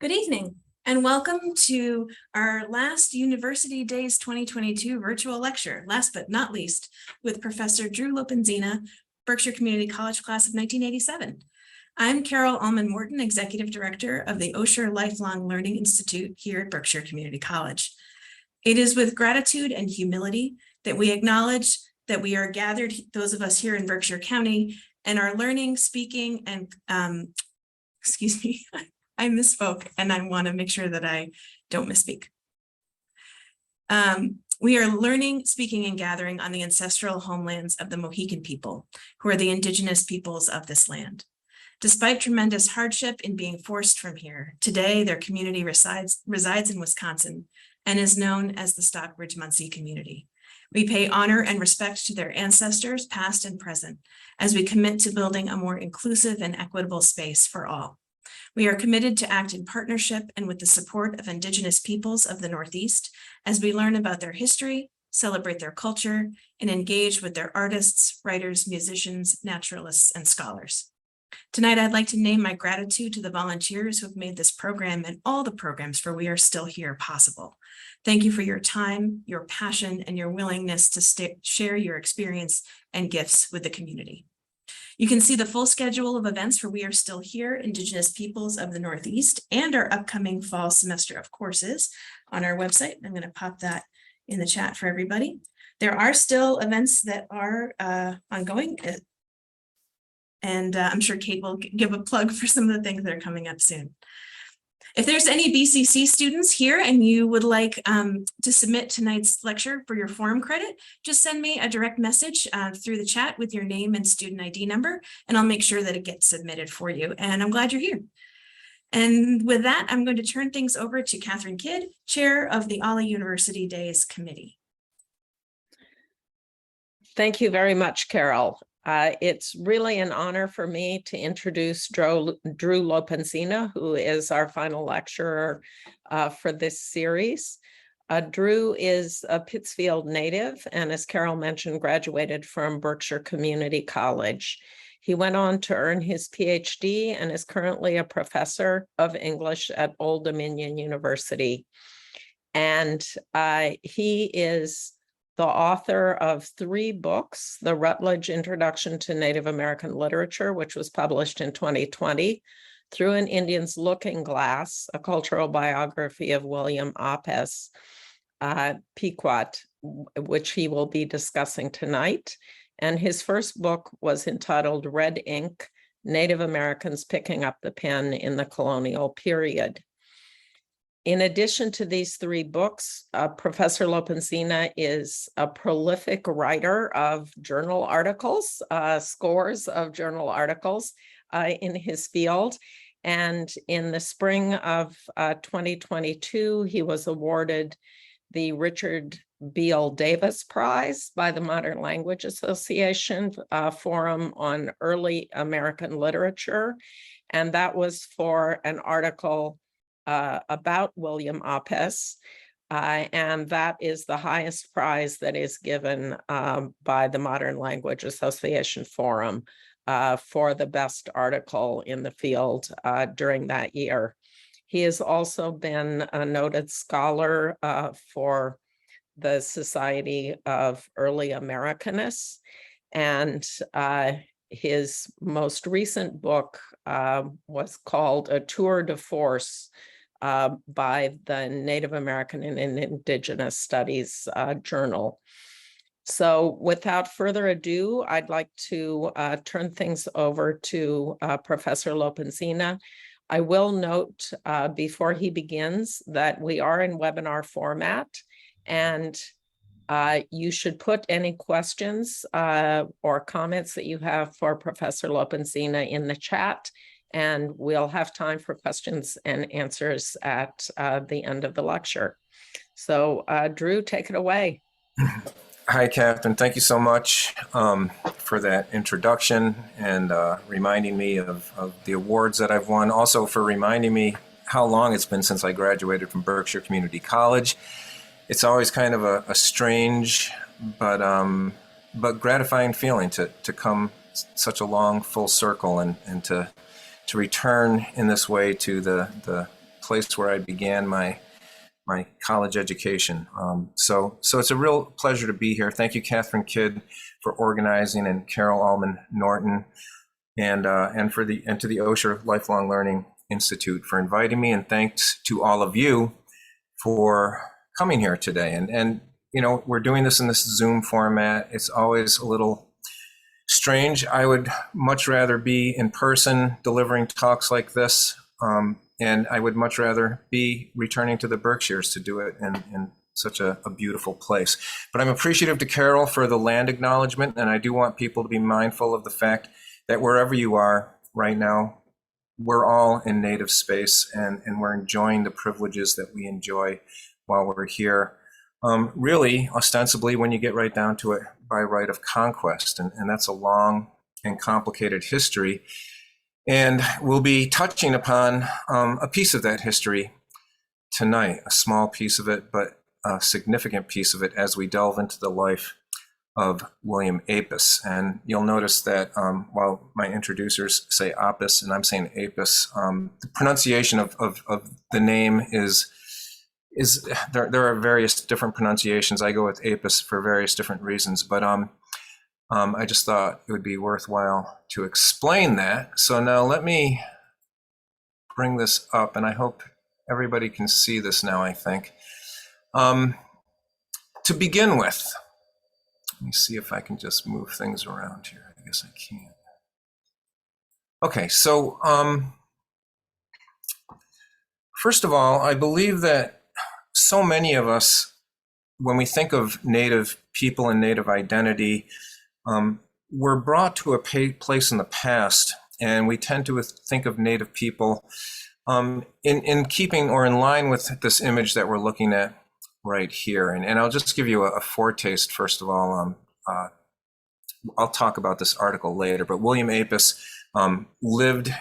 Good evening, and welcome to our last University Days 2022 virtual lecture, last but not least, with Professor Drew Lopenzina, Berkshire Community College class of 1987. I'm Carol Allman-Morton, Executive Director of the Osher Lifelong Learning Institute here at Berkshire Community College. It is with gratitude and humility that we acknowledge that we are gathered, those of us here in Berkshire County, and are learning, speaking, and excuse me, I misspoke, and I want to make sure that I don't misspeak. We are learning, speaking, and gathering on the ancestral homelands of the Mohican people, who are the indigenous peoples of this land. Despite tremendous hardship in being forced from here, today their community resides in Wisconsin and is known as the Stockbridge-Muncie community. We pay honor and respect to their ancestors, past and present, as we commit to building a more inclusive and equitable space for all. We are committed to act in partnership and with the support of Indigenous peoples of the Northeast as we learn about their history, celebrate their culture, and engage with their artists, writers, musicians, naturalists, and scholars. Tonight, I'd like to name my gratitude to the volunteers who have made this program and all the programs for We Are Still Here possible. Thank you for your time, your passion, and your willingness to share your experience and gifts with the community. You can see the full schedule of events for We Are Still Here, Indigenous Peoples of the Northeast, and our upcoming fall semester of courses on our website. I'm going to pop that in the chat for everybody. There are still events that are ongoing, and I'm sure Kate will give a plug for some of the things that are coming up soon. If there's any BCC students here and you would like to submit tonight's lecture for your forum credit, just send me a direct message through the chat with your name and student ID number, and I'll make sure that it gets submitted for you. And I'm glad you're here. And with that, I'm going to turn things over to Catherine Kidd, Chair of the Ollie University Days Committee. Thank you very much, Carol. It's really an honor for me to introduce Drew Lopenzina, who is our final lecturer for this series. Drew is a Pittsfield native and, as Carol mentioned, graduated from Berkshire Community College. He went on to earn his PhD and is currently a professor of English at Old Dominion University. And he is the author of 3 books: the Rutledge Introduction to Native American Literature, which was published in 2020, Through an Indian's Looking Glass, a cultural biography of William Apess, Pequot, which he will be discussing tonight. And his first book was entitled Red Ink: Native Americans Picking Up the Pen in the Colonial Period. In addition to these 3 books, Professor Lopenzina is a prolific writer of journal articles, scores of journal articles in his field. And in the spring of 2022, he was awarded the Richard Beale Davis Prize by the Modern Language Association Forum on Early American Literature. And that was for an article about William Apess, and that is the highest prize that is given by the Modern Language Association Forum for the best article in the field during that year. He has also been a noted scholar for the Society of Early Americanists, and his most recent book was called A Tour de Force by the Native American and Indigenous Studies Journal. So without further ado, I'd like to turn things over to Professor Lopenzina. I will note before he begins that we are in webinar format, and you should put any questions or comments that you have for Professor Lopenzina in the chat, and we'll have time for questions and answers at the end of the lecture. So Drew, take it away. Hi, Catherine. Thank you so much for that introduction and reminding me of the awards that I've won. Also for reminding me how long it's been since I graduated from Berkshire Community College. It's always kind of a strange but gratifying feeling to come such a long full circle and to return in this way to the place where I began my college education. So it's a real pleasure to be here. Thank you, Catherine Kidd, for organizing, and Carol Allman Norton, and to the Osher Lifelong Learning Institute for inviting me, and thanks to all of you for coming here today. And you know, we're doing this in this Zoom format. It's always a little strange. I would much rather be in person delivering talks like this. And I would much rather be returning to the Berkshires to do it in such a beautiful place. But I'm appreciative to Carol for the land acknowledgement, and I do want people to be mindful of the fact that wherever you are right now, we're all in native space, and we're enjoying the privileges that we enjoy while we're here. Really, ostensibly, when you get right down to it, by right of conquest, and that's a long and complicated history. And we'll be touching upon a piece of that history tonight, a small piece of it, but a significant piece of it as we delve into the life of William Apess. And you'll notice that while my introducers say Apess and I'm saying Apess, the pronunciation of the name is there are various different pronunciations. I go with Apess for various different reasons, but I just thought it would be worthwhile to explain that. So now let me bring this up, and I hope everybody can see this now, I think. To begin with, let me see if I can just move things around here. I guess I can. Okay, so first of all, I believe that so many of us, when we think of Native people and Native identity, we're brought to a place in the past, and we tend to think of Native people in keeping or in line with this image that we're looking at right here. And I'll just give you a foretaste, first of all. I'll talk about this article later, but William Apess lived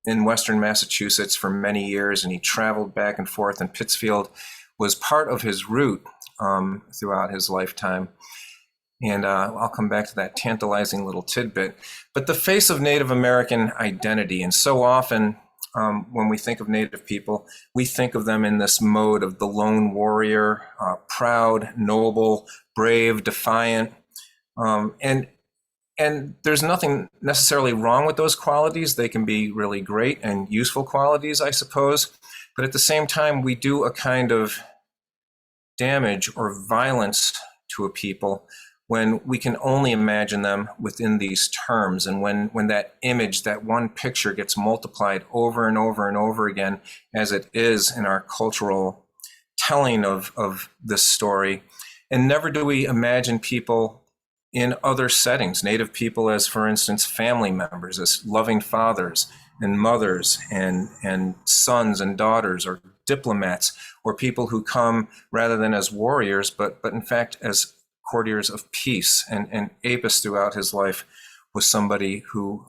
in Western Massachusetts for many years, and he traveled back and forth, and Pittsfield was part of his route throughout his lifetime. And I'll come back to that tantalizing little tidbit. But the face of Native American identity, and so often when we think of Native people, we think of them in this mode of the lone warrior, proud, noble, brave, defiant. And there's nothing necessarily wrong with those qualities. They can be really great and useful qualities, I suppose. But at the same time, we do a kind of damage or violence to a people when we can only imagine them within these terms, and when that image, that one picture, gets multiplied over and over and over again, as it is in our cultural telling of this story. And never do we imagine people in other settings, Native people as, for instance, family members, as loving fathers and mothers and sons and daughters, or diplomats, or people who come rather than as warriors, but in fact as courtiers of peace. And Apess throughout his life was somebody who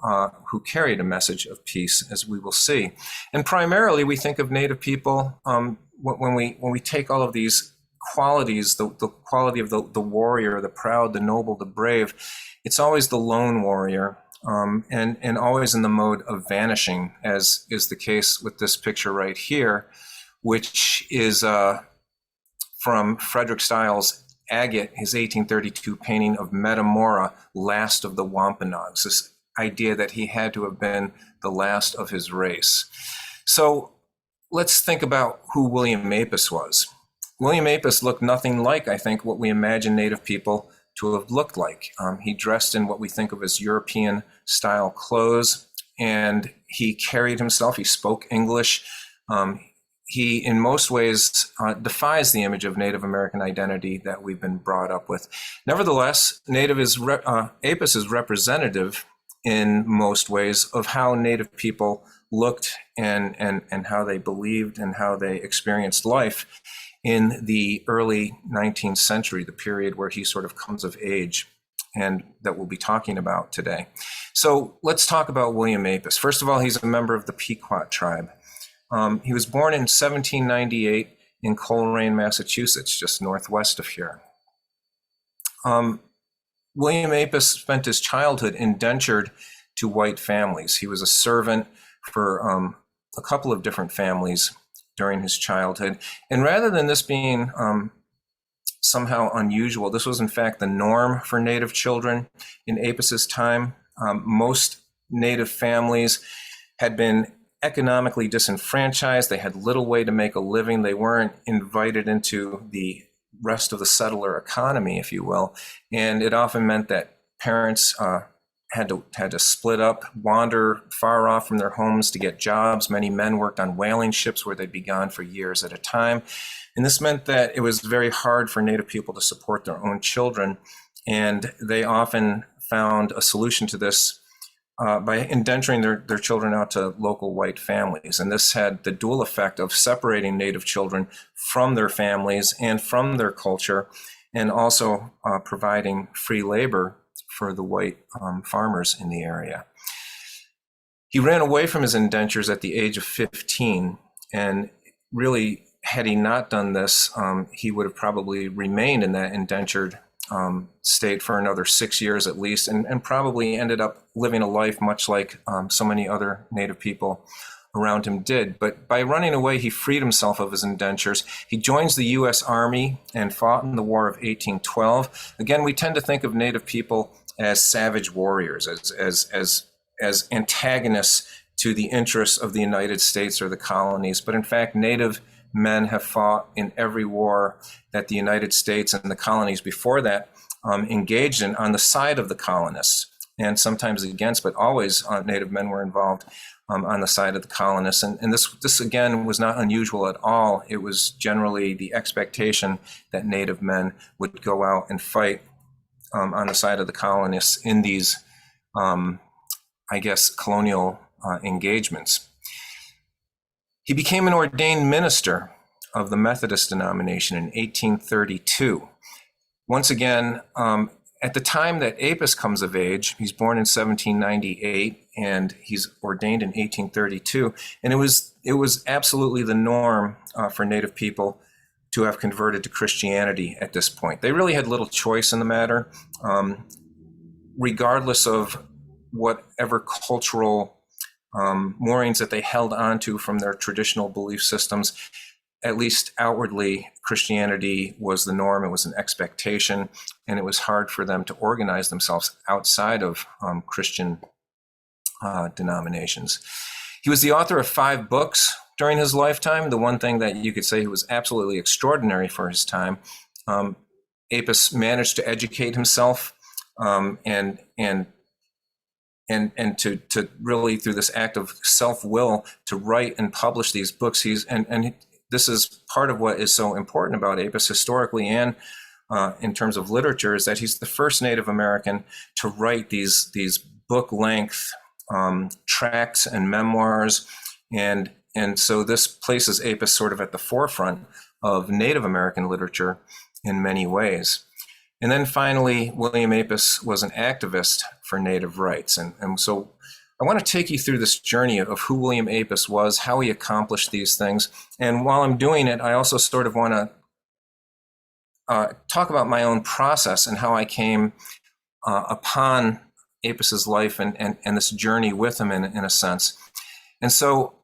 carried a message of peace, as we will see. And primarily we think of Native people when we take all of these qualities, the quality of the warrior, the proud, the noble, the brave. It's always the lone warrior, and always in the mode of vanishing, as is the case with this picture right here, which is from Frederick Stiles' Agate, his 1832 painting of Metamora, last of the Wampanoags, this idea that he had to have been the last of his race. So let's think about who William Apess was. William Apess looked nothing like, I think, what we imagine Native people to have looked like. He dressed in what we think of as European style clothes, and he carried himself, he spoke English. He, in most ways, defies the image of Native American identity that we've been brought up with. Nevertheless, Apess is representative in most ways of how Native people looked and how they believed and how they experienced life in the early 19th century, the period where he sort of comes of age, and that we'll be talking about today. So let's talk about William Apess. First of all, he's a member of the Pequot tribe. He was born in 1798 in Coleraine, Massachusetts, just northwest of here. William Apess spent his childhood indentured to white families. He was a servant for a couple of different families during his childhood. And rather than this being somehow unusual, this was in fact the norm for Native children in Apess's time. Most Native families had been economically disenfranchised. They had little way to make a living. They weren't invited into the rest of the settler economy, if you will. And it often meant that parents had to split up, wander far off from their homes to get jobs. Many men worked on whaling ships where they'd be gone for years at a time. And this meant that it was very hard for Native people to support their own children. And they often found a solution to this by indenturing their children out to local white families. And this had the dual effect of separating Native children from their families and from their culture, and also providing free labor for the white farmers in the area. He ran away from his indentures at the age of 15, and really, had he not done this, he would have probably remained in that indentured state for another 6 years at least, and probably ended up living a life much like so many other Native people around him did. But by running away, he freed himself of his indentures. He joins the U.S. Army and fought in the War of 1812. Again, we tend to think of Native people as savage warriors, as antagonists to the interests of the United States or the colonies. But in fact, Native men have fought in every war that the United States and the colonies before that engaged in on the side of the colonists, and sometimes against, but always Native men were involved on the side of the colonists. And this again was not unusual at all. It was generally the expectation that Native men would go out and fight on the side of the colonists in these, colonial engagements. He became an ordained minister of the Methodist denomination in 1832. Once again, at the time that Apess comes of age, he's born in 1798 and he's ordained in 1832. And it was absolutely the norm for Native people to have converted to Christianity at this point. They really had little choice in the matter, regardless of whatever cultural moorings that they held onto from their traditional belief systems. At least outwardly, Christianity was the norm. It was an expectation, and it was hard for them to organize themselves outside of Christian denominations. He was the author of 5 books during his lifetime. The one thing that you could say was absolutely extraordinary for his time, Apess managed to educate himself and to really, through this act of self-will, to write and publish these books. This is part of what is so important about Apess historically and in terms of literature, is that he's the first Native American to write these book-length tracts and memoirs, and so this places Apess sort of at the forefront of Native American literature in many ways. And then finally, William Apess was an activist for Native rights. And so I want to take you through this journey of who William Apess was, how he accomplished these things. And while I'm doing it, I also sort of want to talk about my own process and how I came upon Apess's life and this journey with him in a sense. And so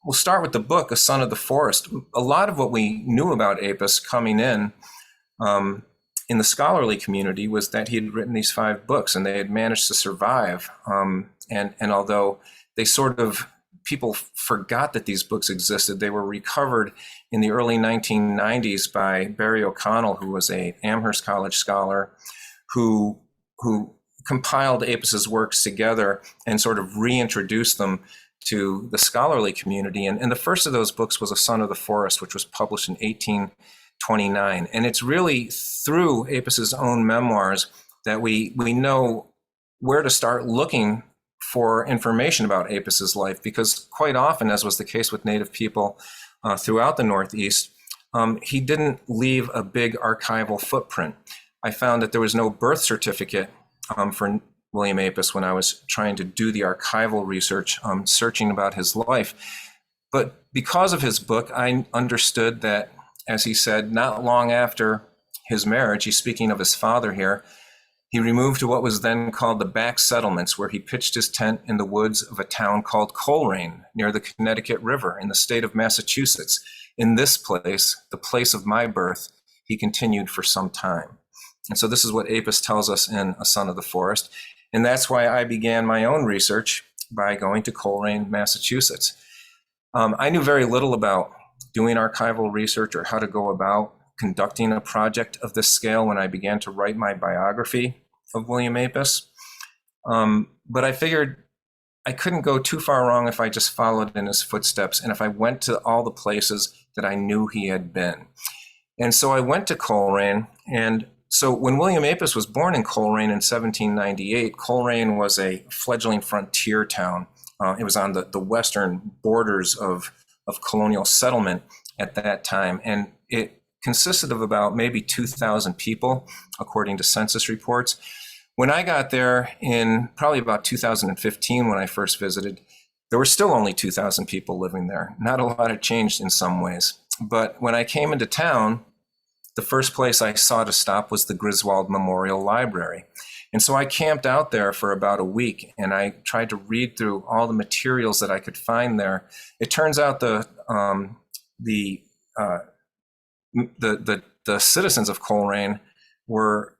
we'll start with the book, A Son of the Forest. A lot of what we knew about Apess coming in the scholarly community was that he had written these 5 books and they had managed to survive. And although people forgot that these books existed, they were recovered in the early 1990s by Barry O'Connell, who was an Amherst College scholar who compiled Apess's works together and sort of reintroduced them to the scholarly community. And the first of those books was A Son of the Forest, which was published in 1829. And it's really through Apess's own memoirs that we know where to start looking for information about Apess's life, because quite often, as was the case with Native people throughout the Northeast, he didn't leave a big archival footprint. I found that there was no birth certificate for William Apess when I was trying to do the archival research, searching about his life. But because of his book, I understood that, as he said, not long after his marriage, he's speaking of his father here, He removed to what was then called the back settlements, where he pitched his tent in the woods of a town called Coleraine near the Connecticut River in the state of Massachusetts. In this place, the place of my birth, he continued for some time. And so this is what Apess tells us in A Son of the Forest. And that's why I began my own research by going to Coleraine, Massachusetts. I knew very little about doing archival research or how to go about conducting a project of this scale when I began to write my biography of William Apess. But I figured I couldn't go too far wrong if I just followed in his footsteps and if I went to all the places that I knew he had been. And so I went to Coleraine. And so when William Apess was born in Coleraine in 1798, Coleraine was a fledgling frontier town. It was on the western borders of colonial settlement at that time. And it consisted of about maybe 2,000 people, according to census reports. When I got there in probably about 2015, when I first visited, there were still only 2,000 people living there. Not a lot had changed in some ways. But when I came into town, the first place I saw to stop was the Griswold Memorial Library. And so I camped out there for about a week and I tried to read through all the materials that I could find there. It turns out the citizens of Coleraine were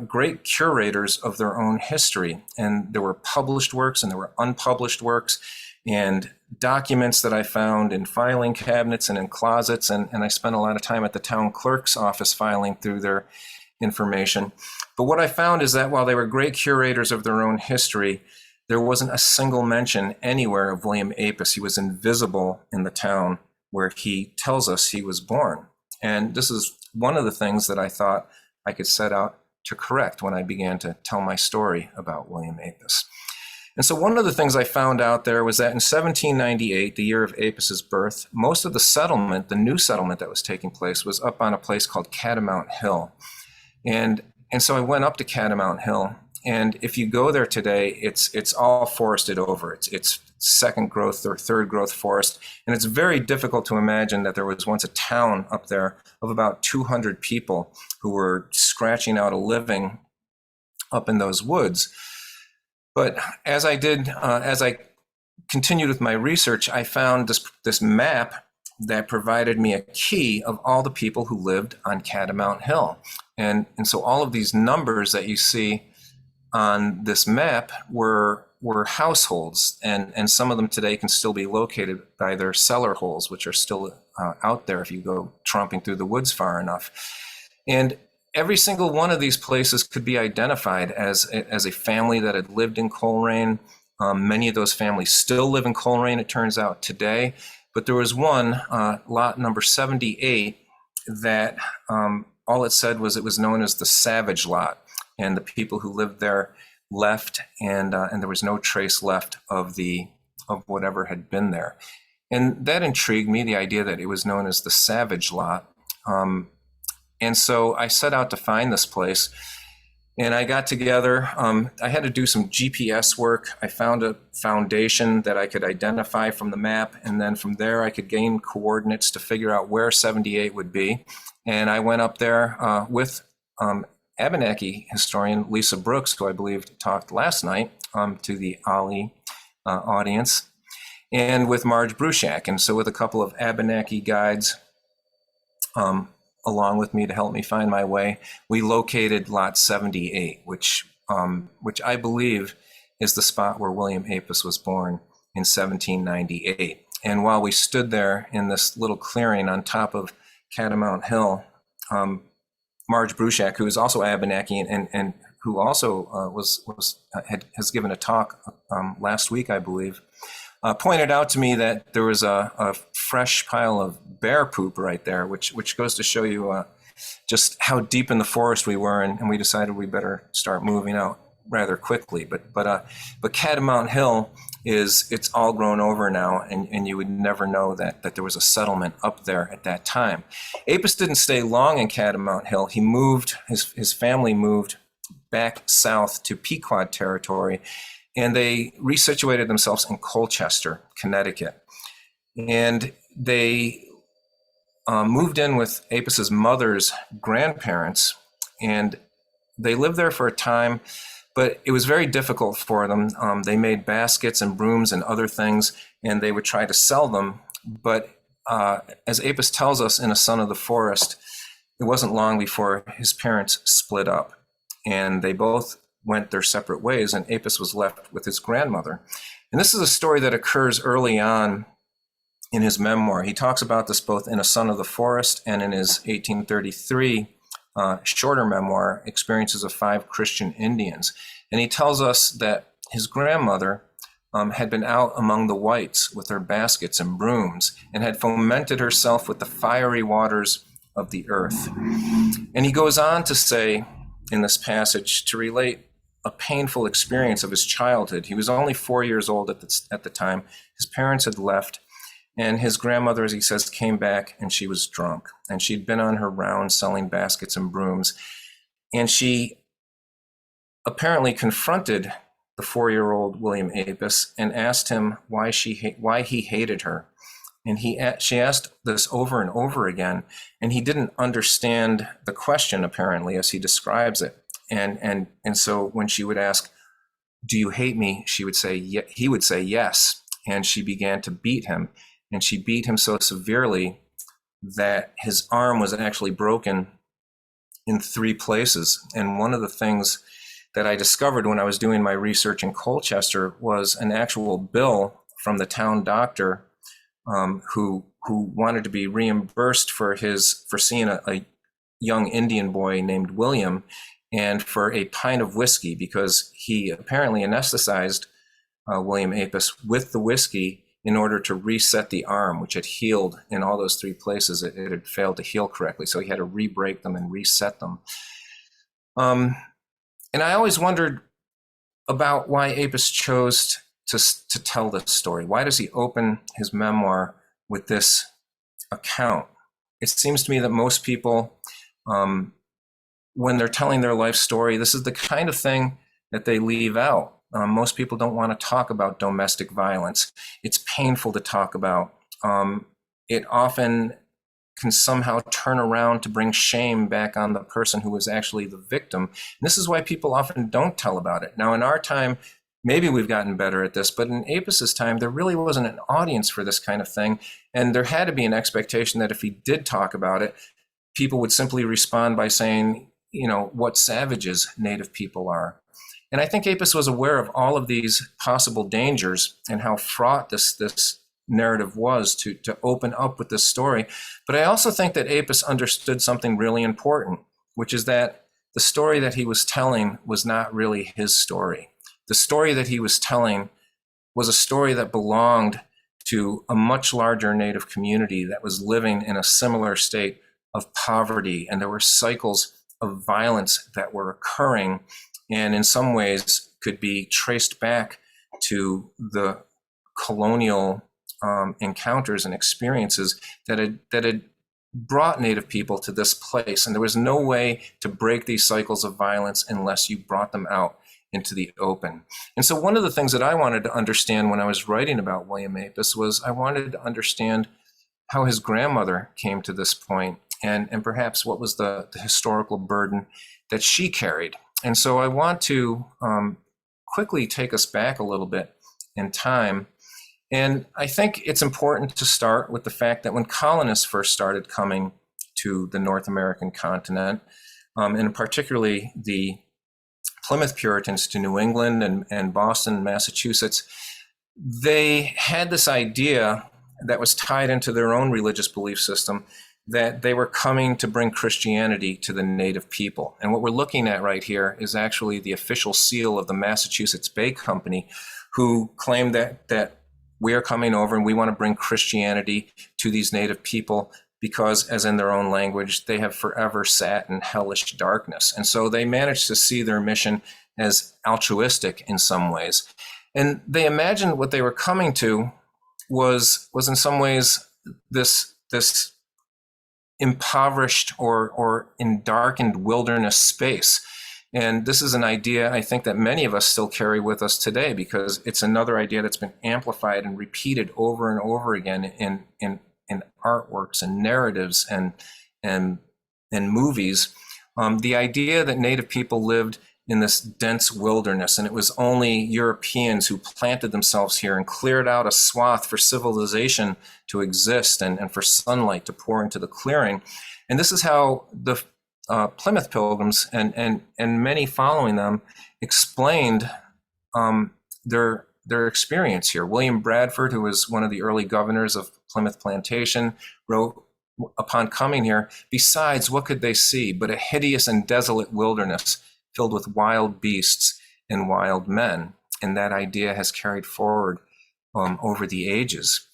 great curators of their own history. And there were published works and there were unpublished works and documents that I found in filing cabinets and in closets. And I spent a lot of time at the town clerk's office filing through their information. But what I found is that while they were great curators of their own history, there wasn't a single mention anywhere of William Apess. He was invisible in the town where he tells us he was born. And this is one of the things that I thought I could set out to correct when I began to tell my story about William Apess. And so one of the things I found out there was that in 1798, the year of Apess's birth, most of the settlement, the new settlement that was taking place, was up on a place called Catamount Hill. And so I went up to Catamount Hill, and if you go there today, it's all forested over. It's second growth or third growth forest, and it's very difficult to imagine that there was once a town up there of about 200 people who were scratching out a living up in those woods. But as I continued with my research, I found this map that provided me a key of all the people who lived on Catamount Hill. And so all of these numbers that you see on this map were households, and some of them today can still be located by their cellar holes, which are still out there if you go tromping through the woods far enough. And every single one of these places could be identified as a family that had lived in Coleraine. Many of those families still live in Coleraine, it turns out, today. But there was one, lot number 78, that all it said was it was known as the Savage Lot. And the people who lived there left, and there was no trace left of whatever had been there. And that intrigued me, the idea that it was known as the Savage Lot. And so I set out to find this place, and I got together. I had to do some GPS work. I found a foundation that I could identify from the map, and then from there I could gain coordinates to figure out where 78 would be. And I went up there with Abenaki historian Lisa Brooks, who I believe talked last night to the Ali audience, and with Marge Bruchak. And so with a couple of Abenaki guides along with me to help me find my way, we located lot 78, which I believe is the spot where William Apess was born in 1798. And while we stood there in this little clearing on top of Catamount Hill, Marge Bruchak, who is also Abenaki and who also has given a talk last week, I believe, pointed out to me that there was a fresh pile of bear poop right there, which goes to show you just how deep in the forest we were, and we decided we better start moving out rather quickly. But Catamount Hill it's all grown over now, and you would never know that there was a settlement up there at that time. Apess didn't stay long in Catamount Hill. He moved, his family moved back south to Pequot territory, and they resituated themselves in Colchester, Connecticut. And they moved in with Apess's mother's grandparents, and they lived there for a time, but it was very difficult for them. They made baskets and brooms and other things, and they would try to sell them. But as Apess tells us in A Son of the Forest, it wasn't long before his parents split up, and they both went their separate ways, and Apess was left with his grandmother. And this is a story that occurs early on in his memoir. He talks about this both in A Son of the Forest and in his 1833 shorter memoir, Experiences of Five Christian Indians. And he tells us that his grandmother had been out among the whites with her baskets and brooms and had fomented herself with the fiery waters of the earth. And he goes on to say in this passage to relate a painful experience of his childhood. He was only 4 years old at the time. His parents had left, and his grandmother, as he says, came back, and she was drunk. And she'd been on her rounds selling baskets and brooms. And she apparently confronted the 4-year-old William Apess and asked him why he hated her. And she asked this over and over again, and he didn't understand the question, apparently, as he describes it. And so when she would ask, "Do you hate me?" he would say yes. And she began to beat him. And she beat him so severely that his arm was actually broken in 3 places. And one of the things that I discovered when I was doing my research in Colchester was an actual bill from the town doctor who wanted to be reimbursed for seeing a young Indian boy named William, and for a pint of whiskey, because he apparently anesthetized William Apess with the whiskey in order to reset the arm, which had healed in all those 3 places. It had failed to heal correctly, so he had to re-break them and reset them. And I always wondered about why Apess chose to tell this story. Why does he open his memoir with this account? It seems to me that most people, when they're telling their life story, this is the kind of thing that they leave out. Most people don't want to talk about domestic violence. It's painful to talk about. It often can somehow turn around to bring shame back on the person who was actually the victim. And this is why people often don't tell about it. Now, in our time, maybe we've gotten better at this, but in Apess's time, there really wasn't an audience for this kind of thing. And there had to be an expectation that if he did talk about it, people would simply respond by saying, what savages Native people are. And I think Apess was aware of all of these possible dangers and how fraught this narrative was to open up with this story. But I also think that Apess understood something really important, which is that the story that he was telling was not really his story. The story that he was telling was a story that belonged to a much larger Native community that was living in a similar state of poverty, and there were cycles of violence that were occurring, and in some ways could be traced back to the colonial encounters and experiences that had brought Native people to this place. And there was no way to break these cycles of violence unless you brought them out into the open. And so one of the things that I wanted to understand when I was writing about William Apess was I wanted to understand how his grandmother came to this point, and perhaps what was the historical burden that she carried. And so I want to quickly take us back a little bit in time. And I think it's important to start with the fact that when colonists first started coming to the North American continent, and particularly the Plymouth Puritans to New England and Boston, Massachusetts, they had this idea that was tied into their own religious belief system that they were coming to bring Christianity to the Native people. And what we're looking at right here is actually the official seal of the Massachusetts Bay Company, who claimed that we are coming over and we want to bring Christianity to these Native people because, as in their own language, they have forever sat in hellish darkness. And so they managed to see their mission as altruistic in some ways. And they imagined what they were coming to was in some ways this impoverished or in darkened wilderness space. And this is an idea I think that many of us still carry with us today, because it's another idea that's been amplified and repeated over and over again in artworks and narratives and movies. The idea that Native people lived in this dense wilderness, and it was only Europeans who planted themselves here and cleared out a swath for civilization to exist and for sunlight to pour into the clearing. And this is how the Plymouth Pilgrims and many following them explained their experience here. William Bradford, who was one of the early governors of Plymouth Plantation, wrote upon coming here, besides, what could they see but a hideous and desolate wilderness filled with wild beasts and wild men? And that idea has carried forward over the ages.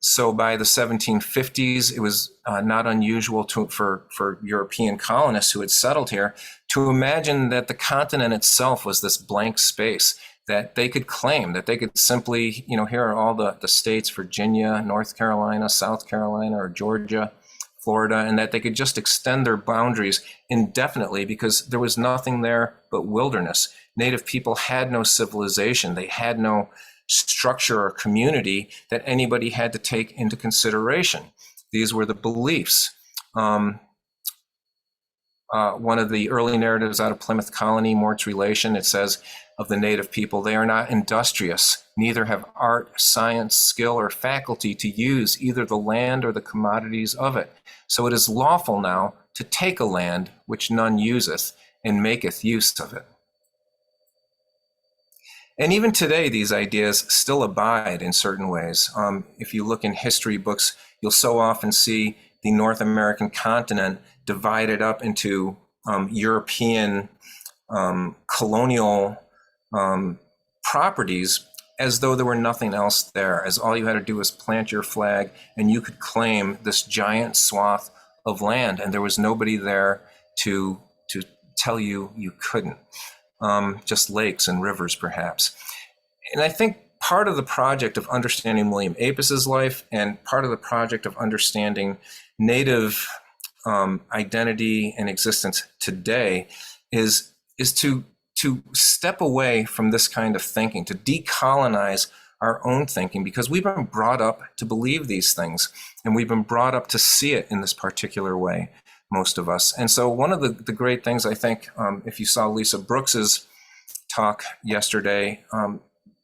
So by the 1750s, it was not unusual for European colonists who had settled here to imagine that the continent itself was this blank space that they could claim, that they could simply, here are all the states, Virginia, North Carolina, South Carolina, or Georgia, Florida, and that they could just extend their boundaries indefinitely because there was nothing there but wilderness. Native people had no civilization. They had no structure or community that anybody had to take into consideration. These were the beliefs. One of the early narratives out of Plymouth Colony, Mort's Relation, it says of the Native people, they are not industrious, neither have art, science, skill, or faculty to use either the land or the commodities of it. So it is lawful now to take a land which none useth, and maketh use of it. And even today, these ideas still abide in certain ways. If you look in history books, you'll so often see the North American continent divided up into European colonial properties as though there were nothing else there, as all you had to do was plant your flag and you could claim this giant swath of land, and there was nobody there to tell you you couldn't. Just lakes and rivers, perhaps. And I think part of the project of understanding William Apess's life and part of the project of understanding Native identity and existence today is to step away from this kind of thinking, to decolonize our own thinking, because we've been brought up to believe these things, and we've been brought up to see it in this particular way, most of us. And so one of the great things, I think, if you saw Lisa Brooks's talk yesterday,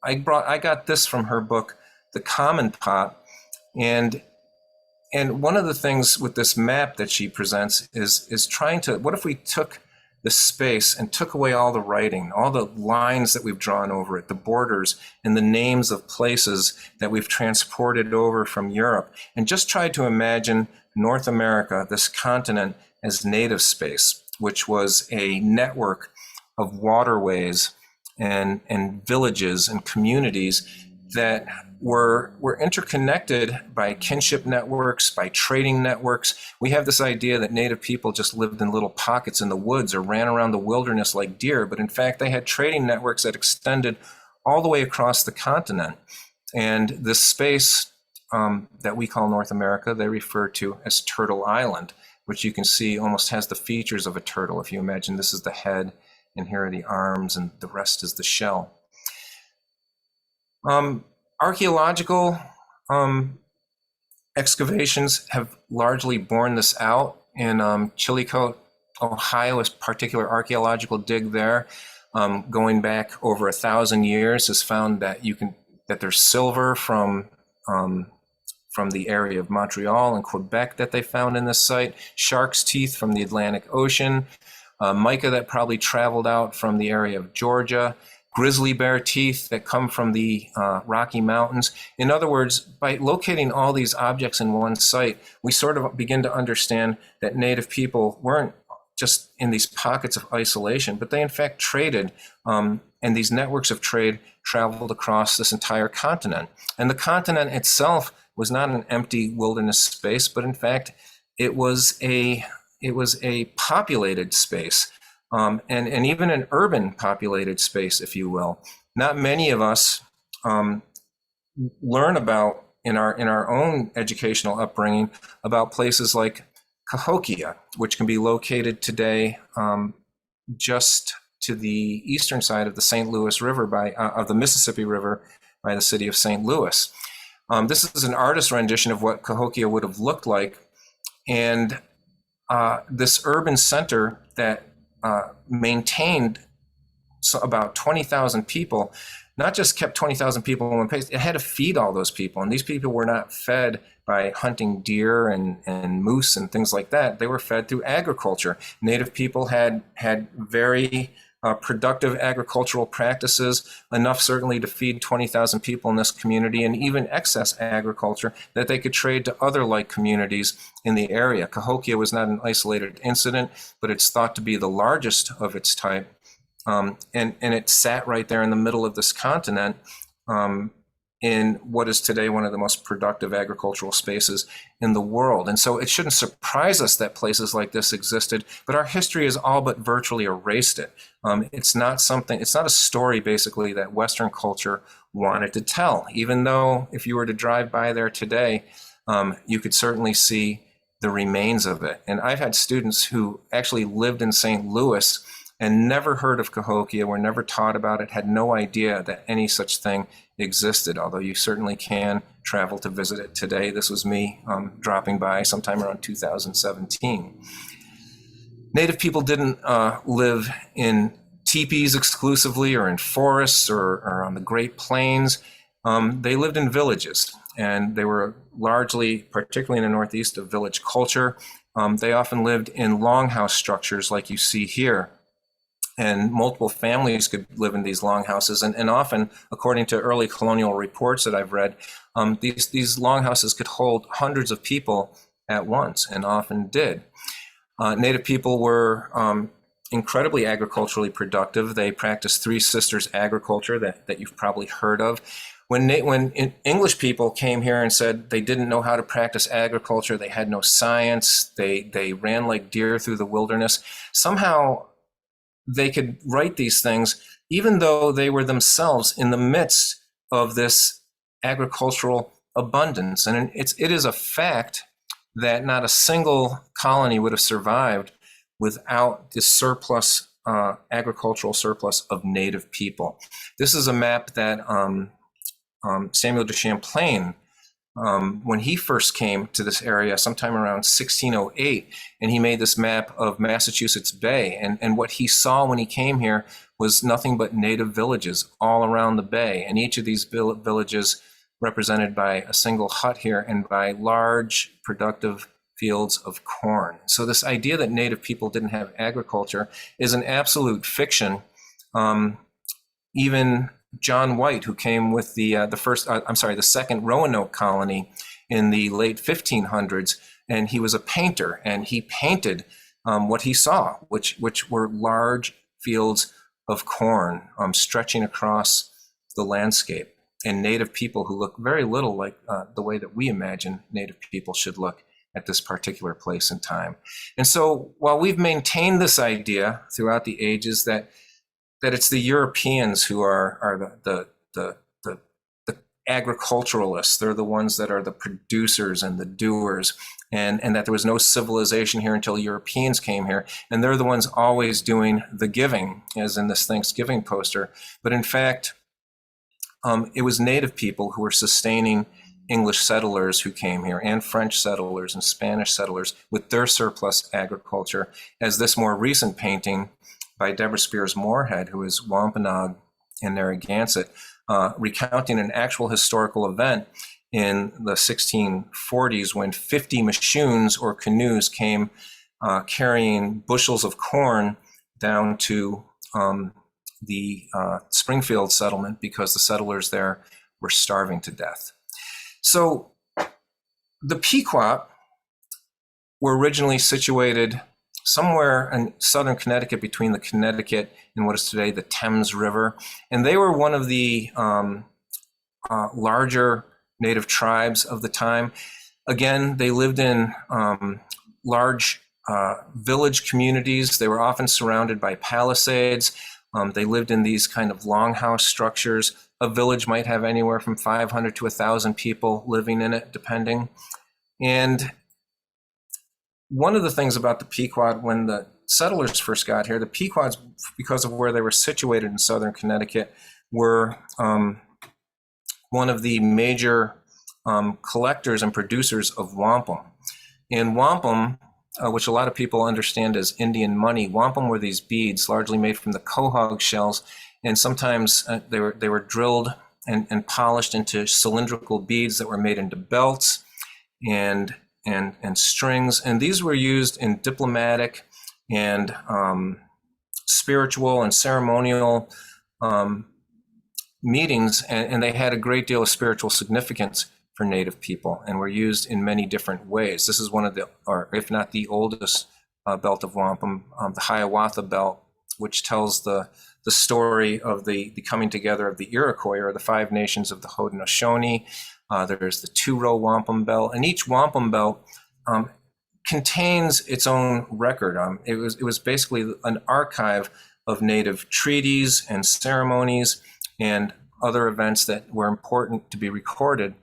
I got this from her book, The Common Pot, and one of the things with this map that she presents is trying to, what if we took the space and took away all the writing, all the lines that we've drawn over it, the borders and the names of places that we've transported over from Europe, and just tried to imagine North America, this continent, as native space, which was a network of waterways and villages and communities that were interconnected by kinship networks, by trading networks. We have this idea that Native people just lived in little pockets in the woods or ran around the wilderness like deer, but in fact, they had trading networks that extended all the way across the continent. And this space that we call North America, they refer to as Turtle Island, which you can see almost has the features of a turtle. If you imagine this is the head, and here are the arms, and the rest is the shell. Archaeological excavations have largely borne this out. In Chillicothe, Ohio, a particular archaeological dig there, going back over 1,000 years, has found that there's silver from the area of Montreal and Quebec that they found in this site, shark's teeth from the Atlantic Ocean, mica that probably traveled out from the area of Georgia, grizzly bear teeth that come from the Rocky Mountains. In other words, by locating all these objects in one site, we sort of begin to understand that Native people weren't just in these pockets of isolation, but they in fact traded, and these networks of trade traveled across this entire continent. And the continent itself was not an empty wilderness space, but in fact, it was a populated space, and even an urban populated space, if you will. Not many of us learn about in our own educational upbringing about places like Cahokia, which can be located today just to the eastern side of the St. Louis River of the Mississippi River by the city of St. Louis. This is an artist rendition of what Cahokia would have looked like, and this urban center that maintained about 20,000 people, not just kept 20,000 people in one place, it had to feed all those people. And these people were not fed by hunting deer and moose and things like that. They were fed through agriculture. Native people had very productive agricultural practices, enough certainly to feed 20,000 people in this community, and even excess agriculture that they could trade to other like communities in the area. Cahokia was not an isolated incident, but it's thought to be the largest of its type. And it sat right there in the middle of this continent in what is today one of the most productive agricultural spaces in the world. And so it shouldn't surprise us that places like this existed, but our history has all but virtually erased it. It's not a story basically that Western culture wanted to tell, even though if you were to drive by there today, you could certainly see the remains of it. And I've had students who actually lived in St. Louis and never heard of Cahokia, were never taught about it, had no idea that any such thing existed, although you certainly can travel to visit it today. This was me dropping by sometime around 2017. Native people didn't live in teepees exclusively or in forests or on the Great Plains. They lived in villages, and they were largely, particularly in the Northeast, a village culture. They often lived in longhouse structures like you see here. And multiple families could live in these longhouses. And often, according to early colonial reports that I've read, these longhouses could hold hundreds of people at once, and often did. Native people were incredibly agriculturally productive. They practiced Three Sisters agriculture that you've probably heard of. When English people came here and said they didn't know how to practice agriculture, they had no science, they ran like deer through the wilderness, somehow they could write these things, even though they were themselves in the midst of this agricultural abundance. And it is a fact that not a single colony would have survived without this surplus, agricultural surplus of native people. This is a map that Samuel de Champlain, when he first came to this area sometime around 1608, and he made this map of Massachusetts Bay. And what he saw when he came here was nothing but native villages all around the bay. And each of these villages represented by a single hut here and by large productive fields of corn. So this idea that native people didn't have agriculture is an absolute fiction. Even John White, who came with the second Roanoke colony in the late 1500s, and he was a painter, and he painted what he saw, which were large fields of corn stretching across the landscape, and native people who look very little like the way that we imagine native people should look at this particular place and time. And so while we've maintained this idea throughout the ages that it's the Europeans who are the agriculturalists, they're the ones that are the producers and the doers, and that there was no civilization here until Europeans came here, and they're the ones always doing the giving, as in this Thanksgiving poster. But in fact, it was native people who were sustaining English settlers who came here, and French settlers and Spanish settlers with their surplus agriculture, as this more recent painting by Deborah Spears Moorhead, who is Wampanoag in Narragansett, recounting an actual historical event in the 1640s when 50 Mishuns or canoes came carrying bushels of corn down to the Springfield settlement because the settlers there were starving to death. So the Pequot were originally situated somewhere in southern Connecticut, between the Connecticut and what is today the Thames River. And they were one of the larger native tribes of the time. Again, they lived in large village communities. They were often surrounded by palisades. They lived in these kind of longhouse structures. A village might have anywhere from 500 to 1,000 people living in it, depending. And one of the things about the Pequot, when the settlers first got here, the Pequots, because of where they were situated in southern Connecticut, were one of the major collectors and producers of wampum. And wampum which a lot of people understand as Indian money. Wampum were these beads largely made from the quahog shells, and sometimes they were drilled and polished into cylindrical beads that were made into belts and strings. And these were used in diplomatic and spiritual and ceremonial meetings, and they had a great deal of spiritual significance for Native people and were used in many different ways. This is one of the, or if not the oldest belt of wampum, the Hiawatha Bell, which tells the story of the coming together of the Iroquois, or the 5 nations of the Haudenosaunee. There's the 2-row wampum belt, and each wampum belt contains its own record. It was basically an archive of Native treaties and ceremonies and other events that were important to be recorded.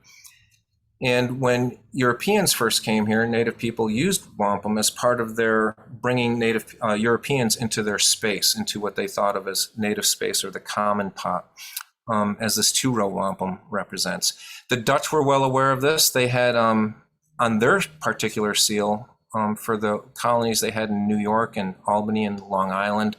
And when Europeans first came here, Native people used wampum as part of their bringing Native Europeans into their space, into what they thought of as Native space, or the common pot, as this 2-row wampum represents. The Dutch were well aware of this. They had on their particular seal for the colonies they had in New York and Albany and Long Island,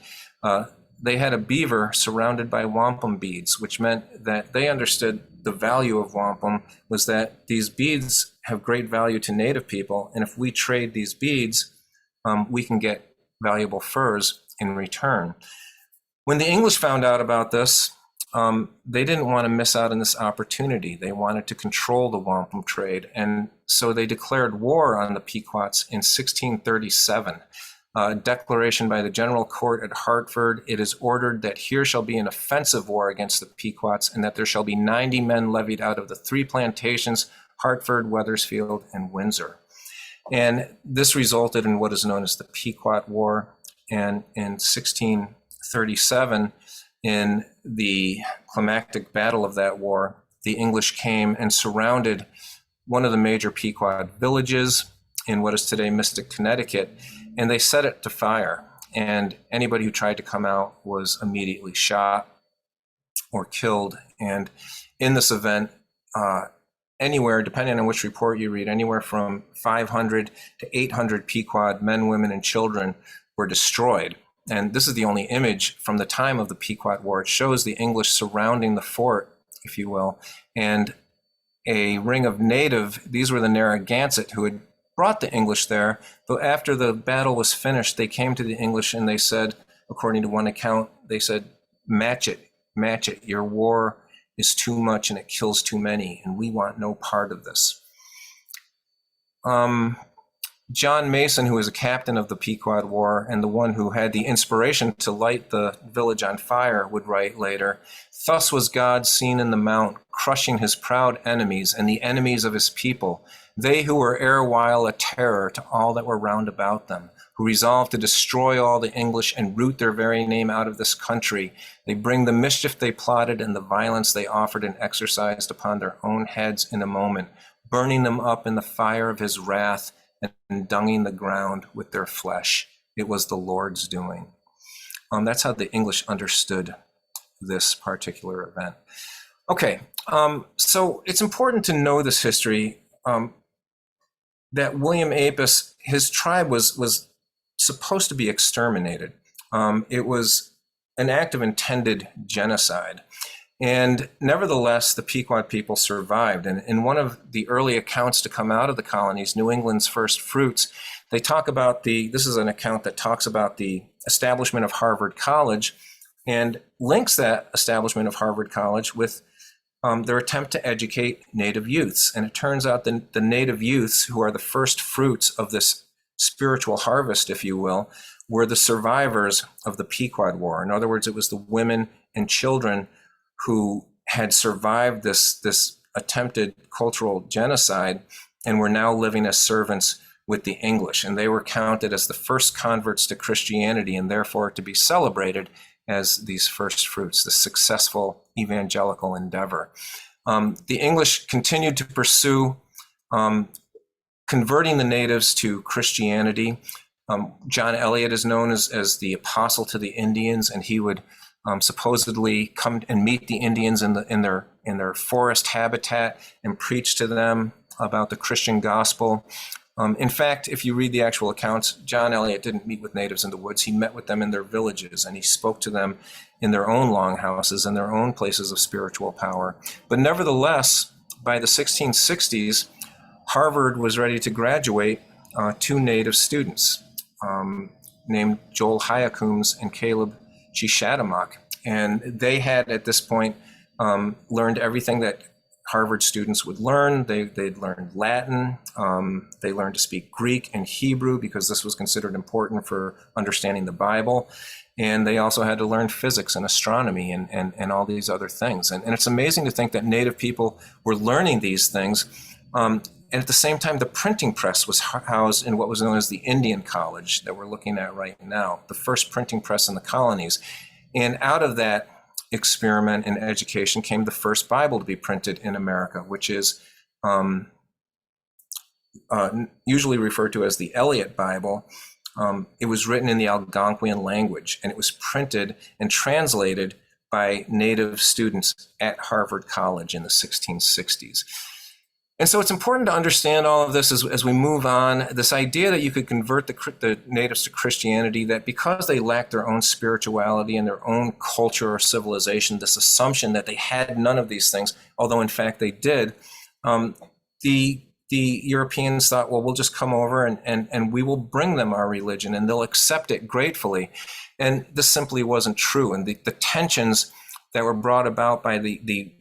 they had a beaver surrounded by wampum beads, which meant that they understood the value of wampum was that these beads have great value to Native people, and if we trade these beads, we can get valuable furs in return. When the English found out about this, they didn't want to miss out on this opportunity. They wanted to control the wampum trade, and so they declared war on the Pequots in 1637. A declaration by the General Court at Hartford: "It is ordered that here shall be an offensive war against the Pequots, and that there shall be 90 men levied out of the 3 plantations, Hartford, Wethersfield, and Windsor." And this resulted in what is known as the Pequot War. And in 1637, in the climactic battle of that war, the English came and surrounded one of the major Pequot villages in what is today Mystic, Connecticut, and they set it to fire. And anybody who tried to come out was immediately shot or killed. And in this event, anywhere, depending on which report you read, anywhere from 500 to 800 Pequot men, women, and children were destroyed. And this is the only image from the time of the Pequot War. It shows the English surrounding the fort, if you will, and a ring of native, these were the Narragansett, who had brought the English there. But after the battle was finished, they came to the English and they said, according to one account, they said, match it. Your war is too much and it kills too many, and we want no part of this. John Mason, who was a captain of the Pequot War and the one who had the inspiration to light the village on fire, would write later, "Thus was God seen in the mount, crushing his proud enemies and the enemies of his people, they who were erewhile a terror to all that were round about them, who resolved to destroy all the English and root their very name out of this country. They bring the mischief they plotted and the violence they offered and exercised upon their own heads in a moment, burning them up in the fire of his wrath and dunging the ground with their flesh. It was the Lord's doing." That's how the English understood this particular event. Okay, so it's important to know this history, that William Apess, his tribe was supposed to be exterminated. It was an act of intended genocide. And nevertheless, the Pequot people survived. And in one of the early accounts to come out of the colonies, New England's First Fruits, they talk about this is an account that talks about the establishment of Harvard College and links that establishment of Harvard College with their attempt to educate Native youths. And it turns out the Native youths, who are the first fruits of this spiritual harvest, if you will, were the survivors of the Pequot War. In other words, it was the women and children who had survived this attempted cultural genocide and were now living as servants with the English. And they were counted as the first converts to Christianity, and therefore to be celebrated as these first fruits, the successful evangelical endeavor. The English continued to pursue converting the natives to Christianity. John Elliott is known as the apostle to the Indians, and he would supposedly come and meet the Indians in their forest habitat and preach to them about the Christian gospel. In fact, if you read the actual accounts, John Elliott didn't meet with natives in the woods. He met with them in their villages, and he spoke to them in their own longhouses and their own places of spiritual power. But nevertheless, by the 1660s, Harvard was ready to graduate two native students named Joel Hyakums and Caleb Chishatamok. And they had, at this point, learned everything that Harvard students would learn. They'd learned Latin. They learned to speak Greek and Hebrew because this was considered important for understanding the Bible. And they also had to learn physics and astronomy and all these other things. And it's amazing to think that native people were learning these things. And at the same time, the printing press was housed in what was known as the Indian College that we're looking at right now, the first printing press in the colonies. And out of that experiment in education came the first Bible to be printed in America, which is usually referred to as the Elliott Bible. It was written in the Algonquian language, and it was printed and translated by native students at Harvard College in the 1660s. And so it's important to understand all of this as we move on, this idea that you could convert the natives to Christianity, that because they lacked their own spirituality and their own culture or civilization, this assumption that they had none of these things, although in fact they did, the Europeans thought, well, we'll just come over and we will bring them our religion and they'll accept it gratefully. And this simply wasn't true. And the tensions that were brought about by the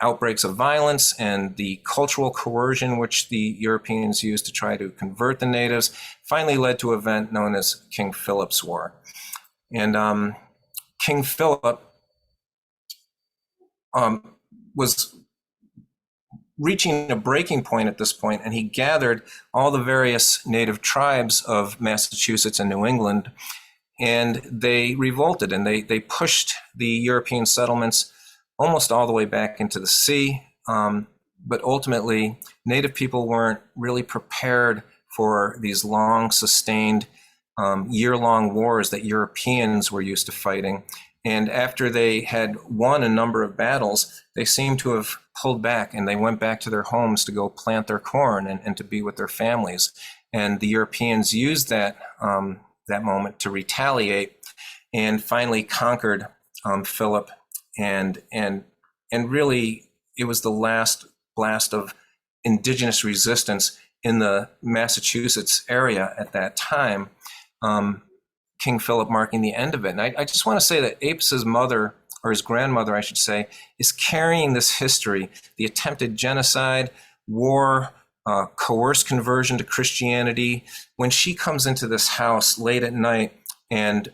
outbreaks of violence and the cultural coercion which the Europeans used to try to convert the natives finally led to an event known as King Phillips War. And King Philip was reaching a breaking point at this point, and he gathered all the various native tribes of Massachusetts and New England, and they revolted, and they pushed the European settlements almost all the way back into the sea. But ultimately, native people weren't really prepared for these long, sustained, year-long wars that Europeans were used to fighting. And after they had won a number of battles, they seemed to have pulled back, and they went back to their homes to go plant their corn and to be with their families. And the Europeans used that moment to retaliate and finally conquered Philip. And really, it was the last blast of indigenous resistance in the Massachusetts area at that time, King Philip marking the end of it. And I just want to say that Apess's mother, or his grandmother, I should say, is carrying this history, the attempted genocide, war, coerced conversion to Christianity. When she comes into this house late at night and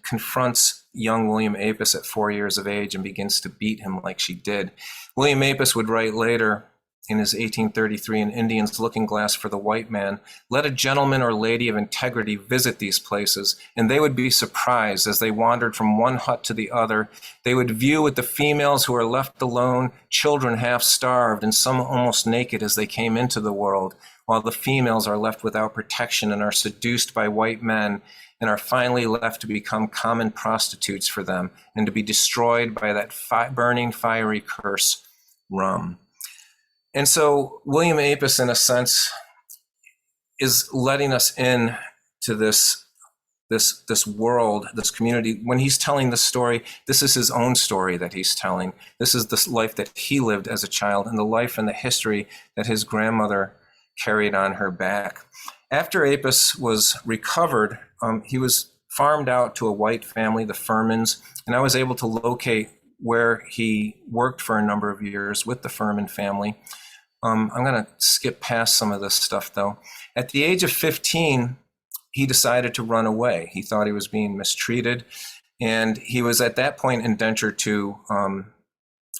confronts young William Apess at 4 years of age and begins to beat him like she did. William Apess would write later in his 1833 An Indian's Looking Glass for the White Man, let a gentleman or lady of integrity visit these places, and they would be surprised as they wandered from one hut to the other. They would view with the females who are left alone, children half starved and some almost naked as they came into the world, while the females are left without protection and are seduced by white men and are finally left to become common prostitutes for them and to be destroyed by that burning, fiery curse, rum. And so William Apess, in a sense, is letting us in to this world, this community. When he's telling this story, this is his own story that he's telling. This is the life that he lived as a child and the life and the history that his grandmother carried on her back. After Apess was recovered, he was farmed out to a white family, the Furmans, and I was able to locate where he worked for a number of years with the Furman family. I'm going to skip past some of this stuff, though. At the age of 15, he decided to run away. He thought he was being mistreated, and he was at that point indentured to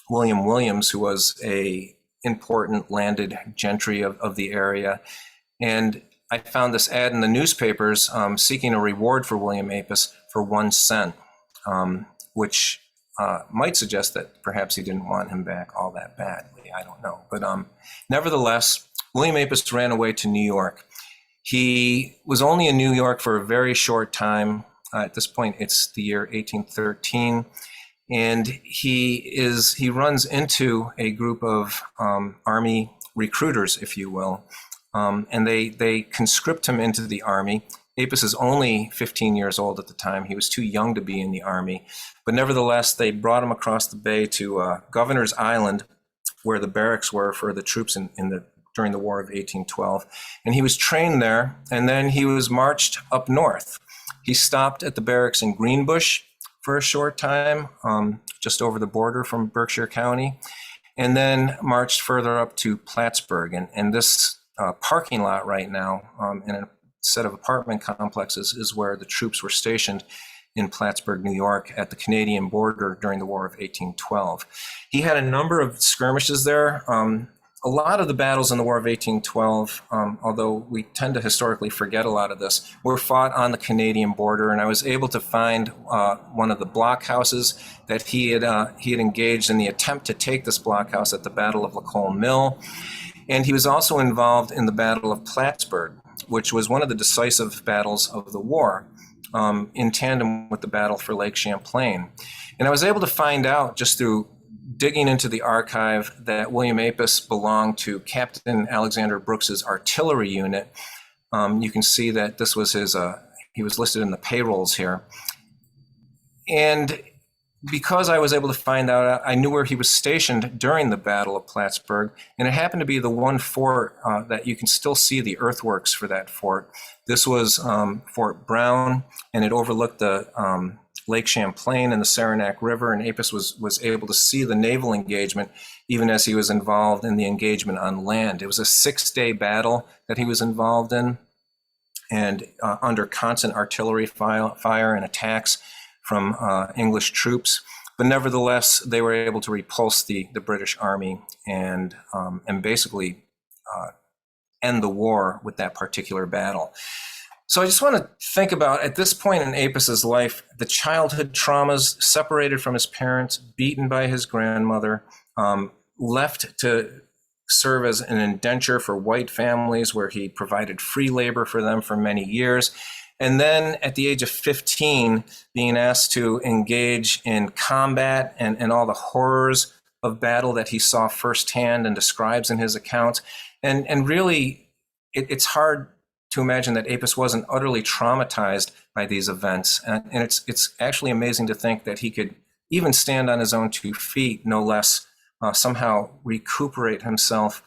William Williams, who was a important landed gentry of the area. And I found this ad in the newspapers seeking a reward for William Apess for 1 cent, which might suggest that perhaps he didn't want him back all that badly. I don't know. But nevertheless, William Apess ran away to New York. He was only in New York for a very short time. At this point, it's the year 1813. And he runs into a group of Army recruiters, if you will. And they conscript him into the army. Apess is only 15 years old at the time. He was too young to be in the army. But nevertheless, they brought him across the bay to Governor's Island, where the barracks were for the troops during the War of 1812. And he was trained there, and then he was marched up north. He stopped at the barracks in Greenbush for a short time, just over the border from Berkshire County, and then marched further up to Plattsburgh. And this parking lot right now in a set of apartment complexes is where the troops were stationed in Plattsburgh, New York, at the Canadian border during the War of 1812. He had a number of skirmishes there. A lot of the battles in the War of 1812, although we tend to historically forget a lot of this, were fought on the Canadian border, and I was able to find one of the blockhouses that he had engaged in the attempt to take this blockhouse at the Battle of Lacole Mill. And he was also involved in the Battle of Plattsburgh, which was one of the decisive battles of the war, in tandem with the battle for Lake Champlain. And I was able to find out just through digging into the archive that William Apess belonged to Captain Alexander Brooks's artillery unit. You can see that this was he was listed in the payrolls here. And because I was able to find out, I knew where he was stationed during the Battle of Plattsburgh, and it happened to be the one fort that you can still see the earthworks for that fort. This was Fort Brown, and it overlooked the Lake Champlain and the Saranac River, and Apess was able to see the naval engagement even as he was involved in the engagement on land. It was a 6-day battle that he was involved in, and under constant artillery fire and attacks from English troops. But nevertheless, they were able to repulse the British Army and basically end the war with that particular battle. So I just want to think about, at this point in Apess's life, the childhood traumas, separated from his parents, beaten by his grandmother, left to serve as an indenture for white families where he provided free labor for them for many years. And then at the age of 15, being asked to engage in combat and all the horrors of battle that he saw firsthand and describes in his account. And really, it's hard to imagine that Apess wasn't utterly traumatized by these events. And it's actually amazing to think that he could even stand on his own 2 feet, no less, somehow recuperate himself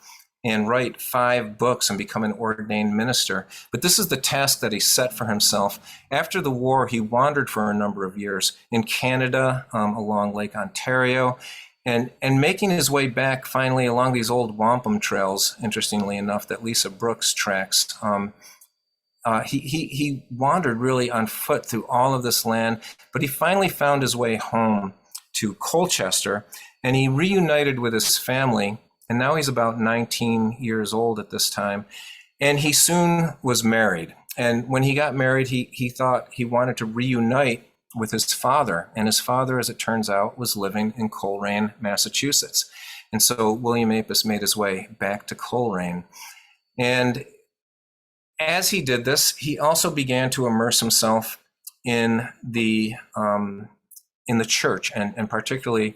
and write 5 books and become an ordained minister. But this is the task that he set for himself. After the war, he wandered for a number of years in Canada, along Lake Ontario, and making his way back finally along these old wampum trails, interestingly enough, that Lisa Brooks tracks. He wandered really on foot through all of this land, but he finally found his way home to Colchester, and he reunited with his family. And now he's about 19 years old at this time. And he soon was married. And when he got married, he thought he wanted to reunite with his father. And his father, as it turns out, was living in Coleraine, Massachusetts. And so William Apess made his way back to Coleraine. And as he did this, he also began to immerse himself in the church, and particularly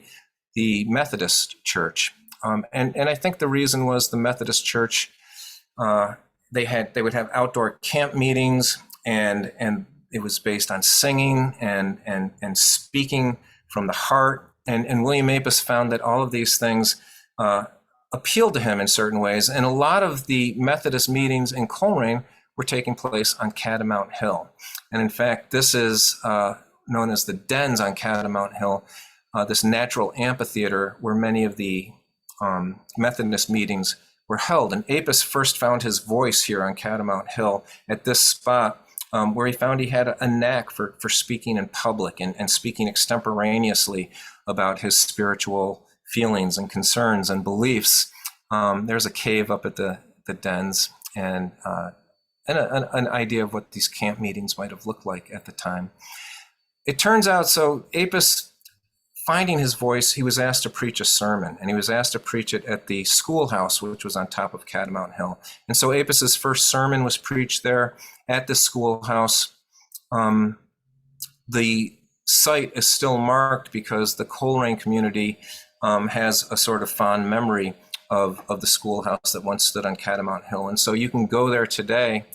the Methodist Church. And I think the reason was the Methodist Church, they would have outdoor camp meetings, and it was based on singing and speaking from the heart. And William Apess found that all of these things appealed to him in certain ways. And a lot of the Methodist meetings in Coleraine were taking place on Catamount Hill. And in fact, this is known as the Dens on Catamount Hill, this natural amphitheater where many of the Methodist meetings were held. And Apess first found his voice here on Catamount Hill at this spot, where he found he had a knack for speaking in public and speaking extemporaneously about his spiritual feelings and concerns and beliefs. There's a cave up at the Dens, and an idea of what these camp meetings might have looked like at the time. It turns out, so Apess, finding his voice, he was asked to preach a sermon, and he was asked to preach it at the schoolhouse, which was on top of Catamount Hill. And so Apess's first sermon was preached there at the schoolhouse. The site is still marked because the Coleraine community has a sort of fond memory of the schoolhouse that once stood on Catamount Hill. And so you can go there today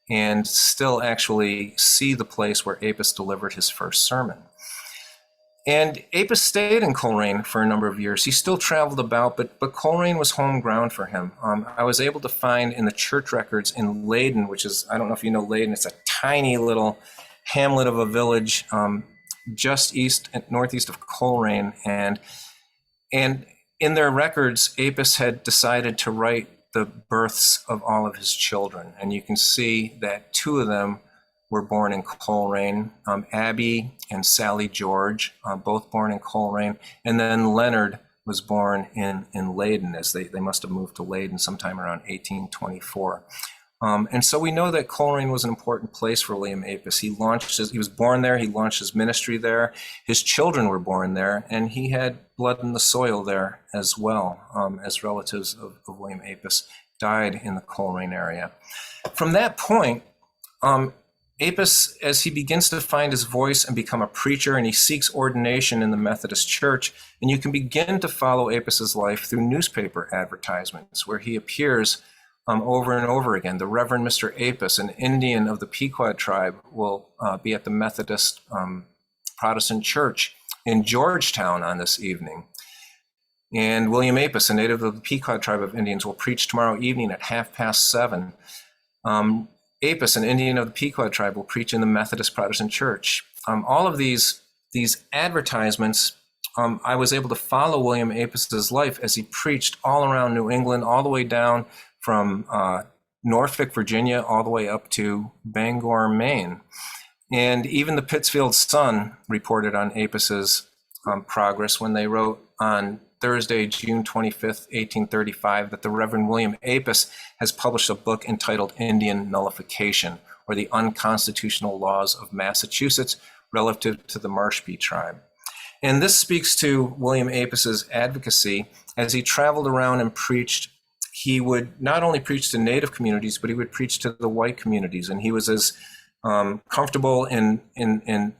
and still actually see the place where Apess delivered his first sermon. And Apess stayed in Coleraine for a number of years. He still traveled about, but Coleraine was home ground for him. I was able to find in the church records in Leyden, which is, I don't know if you know Leyden, it's a tiny little hamlet of a village just northeast of Coleraine. And in their records, Apess had decided to write the births of all of his children. And you can see that two of them were born in Coleraine, Abby and Sally George, both born in Coleraine. And then Leonard was born in Leyden, as they must have moved to Leyden sometime around 1824. And so we know that Coleraine was an important place for William Apess. He was born there, he launched his ministry there, his children were born there, and he had blood in the soil there as well, as relatives of William Apess died in the Coleraine area. From that point, Apess, as he begins to find his voice and become a preacher, and he seeks ordination in the Methodist Church, and you can begin to follow Apess's life through newspaper advertisements where he appears over and over again. The Reverend Mr. Apess, an Indian of the Pequot tribe, will be at the Methodist Protestant Church in Georgetown on this evening. And William Apess, a native of the Pequot tribe of Indians, will preach tomorrow evening at 7:30. Apess, an Indian of the Pequot tribe, will preach in the Methodist Protestant Church. All of these advertisements, I was able to follow William Apess's life as he preached all around New England, all the way down from Norfolk, Virginia, all the way up to Bangor, Maine. And even the Pittsfield Sun reported on Apess's progress when they wrote on Thursday, June 25th, 1835, that the Reverend William Apess has published a book entitled Indian Nullification, or the Unconstitutional Laws of Massachusetts relative to the Marshpee tribe. And this speaks to William Apess's advocacy. As he traveled around and preached, he would not only preach to Native communities, but he would preach to the white communities. And he was as comfortable in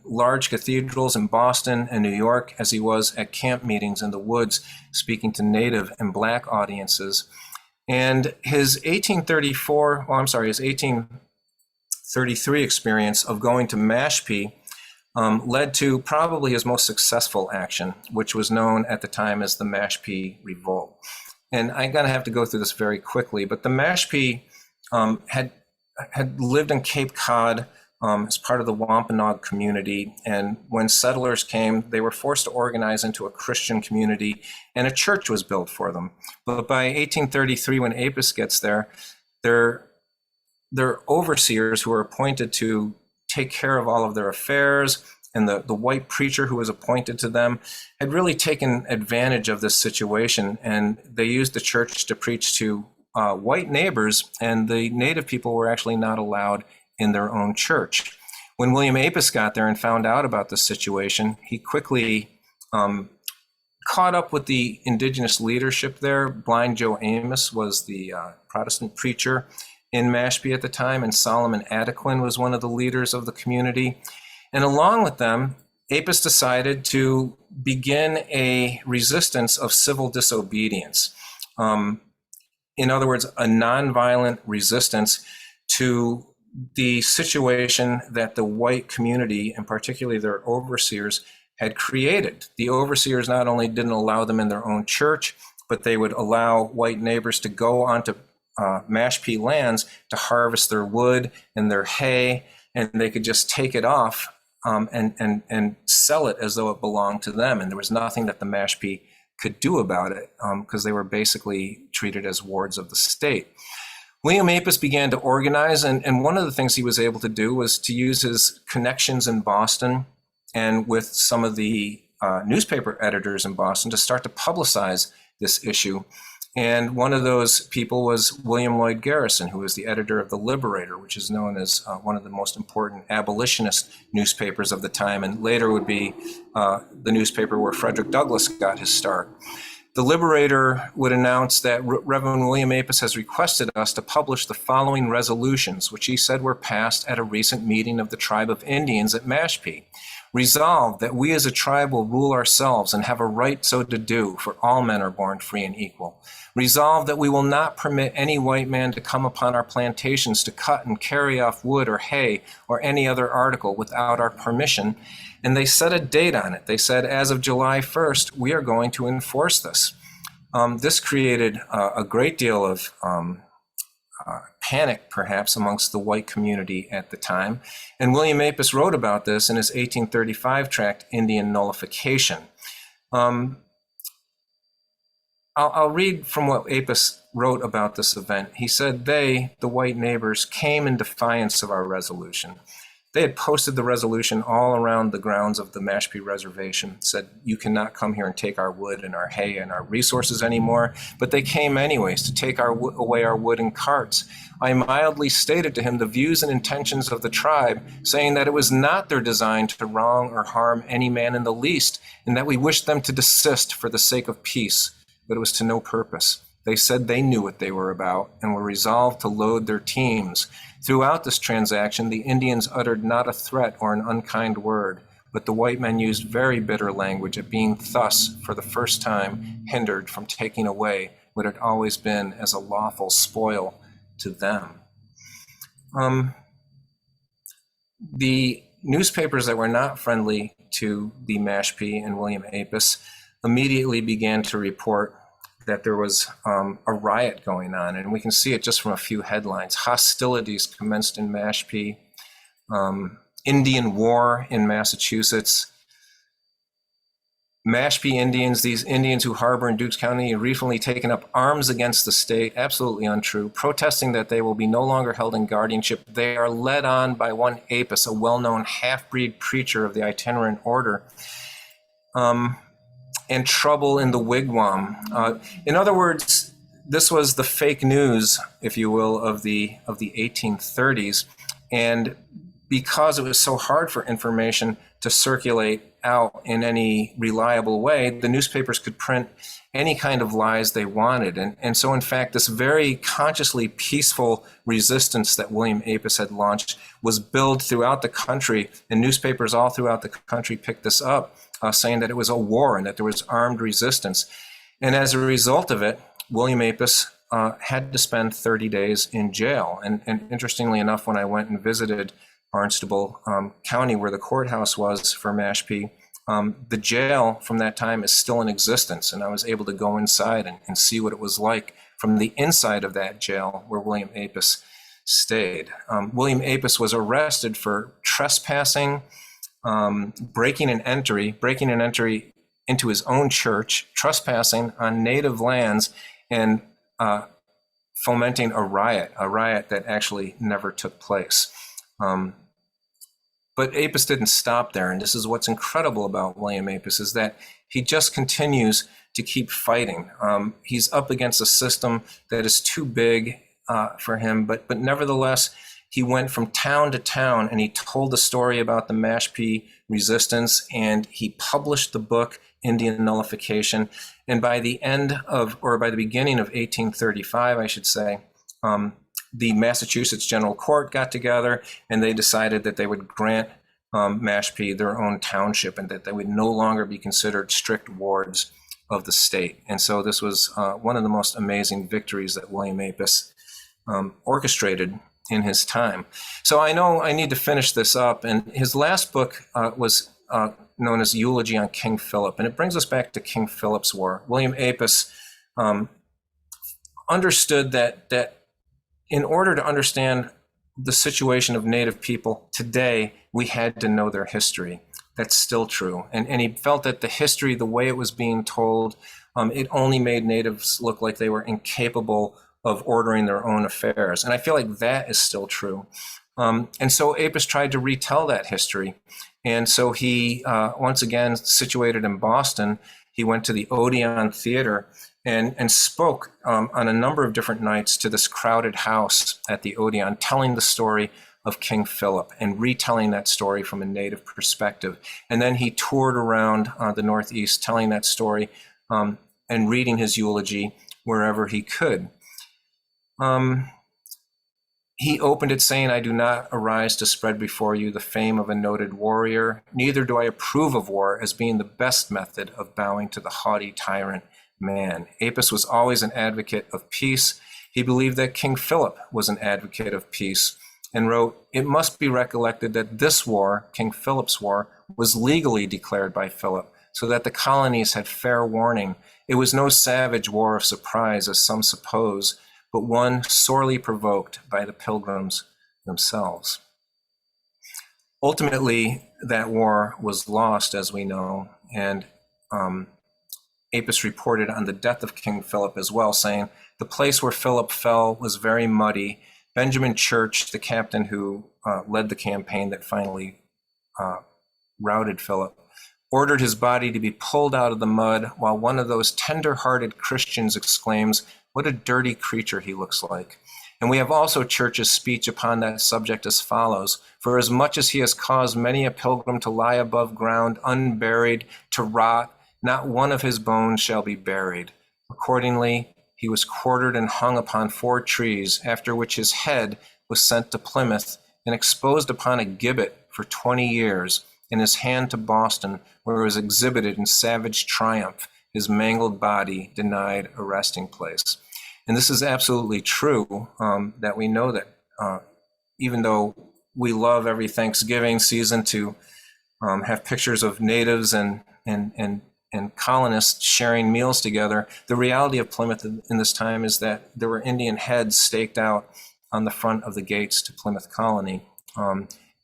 large cathedrals in Boston and New York as he was at camp meetings in the woods, speaking to Native and Black audiences. And his 1833 experience of going to Mashpee led to probably his most successful action, which was known at the time as the Match P Revolt. And I'm going to have to go through this very quickly, but the Mashpee had lived in Cape Cod as part of the Wampanoag community. And when settlers came, they were forced to organize into a Christian community, and a church was built for them. But by 1833, when Apess gets there, their overseers who were appointed to take care of all of their affairs, and the white preacher who was appointed to them, had really taken advantage of this situation. And they used the church to preach to white neighbors, and the Native people were actually not allowed in their own church. When William Apess got there and found out about this situation, he quickly caught up with the Indigenous leadership there. Blind Joe Amos was the Protestant preacher in Mashpee at the time, and Solomon Adequin was one of the leaders of the community. And along with them, Apess decided to begin a resistance of civil disobedience. In other words, a nonviolent resistance to the situation that the white community, and particularly their overseers, had created. The overseers not only didn't allow them in their own church, but they would allow white neighbors to go onto Mashpee lands to harvest their wood and their hay, and they could just take it off and sell it as though it belonged to them. And there was nothing that the Mashpee could do about it because they were basically treated as wards of the state. William Apess began to organize, and one of the things he was able to do was to use his connections in Boston and with some of the newspaper editors in Boston to start to publicize this issue. And one of those people was William Lloyd Garrison, who was the editor of The Liberator, which is known as one of the most important abolitionist newspapers of the time, and later would be the newspaper where Frederick Douglass got his start. The Liberator would announce that Reverend William Apess has requested us to publish the following resolutions, which he said were passed at a recent meeting of the tribe of Indians at Mashpee. Resolve that we as a tribe will rule ourselves and have a right so to do, for all men are born free and equal. Resolve that we will not permit any white man to come upon our plantations to cut and carry off wood or hay or any other article without our permission. And they set a date on it. They said, as of July 1st, we are going to enforce this. This created a great deal of panic, perhaps, amongst the white community at the time. And William Apess wrote about this in his 1835 tract, Indian Nullification. I'll read from what Apess wrote about this event. He said, they, the white neighbors, came in defiance of our resolution. They had posted the resolution all around the grounds of the Match P Reservation, said, you cannot come here and take our wood and our hay and our resources anymore. But they came anyways to take away our wood in carts. I mildly stated to him the views and intentions of the tribe, saying that it was not their design to wrong or harm any man in the least, and that we wished them to desist for the sake of peace, but it was to no purpose. They said they knew what they were about and were resolved to load their teams. Throughout this transaction, the Indians uttered not a threat or an unkind word, but the white men used very bitter language at being thus, for the first time, hindered from taking away what had always been as a lawful spoil to them. The newspapers that were not friendly to the Match P and William Apess immediately began to report that there was a riot going on, and we can see it just from a few headlines. Hostilities commenced in Match P, Indian War in Massachusetts. Match P Indians, these Indians who harbor in Dukes County, have recently taken up arms against the state, absolutely untrue, protesting that they will be no longer held in guardianship. They are led on by one Apess, a well-known half-breed preacher of the itinerant order. And trouble in the wigwam. In other words, this was the fake news, if you will, of the 1830s. And because it was so hard for information to circulate out in any reliable way, the newspapers could print any kind of lies they wanted. And so, in fact, this very consciously peaceful resistance that William Apess had launched was billed throughout the country, and newspapers all throughout the country picked this up, saying that it was a war and that there was armed resistance. And as a result of it, William Apess had to spend 30 days in jail. And interestingly enough, when I went and visited Barnstable County, where the courthouse was for Match P, the jail from that time is still in existence. And I was able to go inside and see what it was like from the inside of that jail where William Apess stayed. William Apess was arrested for trespassing, breaking an entry into his own church, trespassing on native lands, and fomenting a riot that actually never took place. But Apess didn't stop there, and this is what's incredible about William Apess, is that he just continues to keep fighting. He's up against a system that is too big for him, but nevertheless, he went from town to town and he told the story about the Match P resistance, and he published the book Indian Nullification. And by the beginning of 1835, I should say, the Massachusetts General Court got together and they decided that they would grant Match P their own township and that they would no longer be considered strict wards of the state. And so this was one of the most amazing victories that William Apess orchestrated in his time. So I know I need to finish this up, and his last book was known as Eulogy on King Philip, and it brings us back to King Philip's War. William Apess understood that in order to understand the situation of Native people today, we had to know their history. That's still true. And he felt that the history, the way it was being told, it only made Natives look like they were incapable of ordering their own affairs. And I feel like that is still true. And so Apess tried to retell that history. And so he, once again, situated in Boston, he went to the Odeon Theater and spoke on a number of different nights to this crowded house at the Odeon, telling the story of King Philip and retelling that story from a Native perspective. And then he toured around the Northeast telling that story and reading his eulogy wherever he could. He opened it saying, "I do not arise to spread before you the fame of a noted warrior, neither do I approve of war as being the best method of bowing to the haughty tyrant man." Apess was always an advocate of peace. He believed that King Philip was an advocate of peace and wrote, "It must be recollected that this war, King Philip's War, was legally declared by Philip, so that the colonies had fair warning. It was no savage war of surprise, as some suppose, but one sorely provoked by the Pilgrims themselves." Ultimately, that war was lost, as we know, and Apess reported on the death of King Philip as well, saying, "The place where Philip fell was very muddy. Benjamin Church, the captain who led the campaign that finally routed Philip, ordered his body to be pulled out of the mud, while one of those tender-hearted Christians exclaims, 'What a dirty creature he looks like.'" And we have also Church's speech upon that subject as follows: "For as much as he has caused many a pilgrim to lie above ground, unburied, to rot, not one of his bones shall be buried. Accordingly, he was quartered and hung upon 4 trees, after which his head was sent to Plymouth and exposed upon a gibbet for 20 years, and his hand to Boston, where it was exhibited in savage triumph, his mangled body denied a resting place." And this is absolutely true, that we know that even though we love every Thanksgiving season to have pictures of natives and colonists sharing meals together, the reality of Plymouth in this time is that there were Indian heads staked out on the front of the gates to Plymouth Colony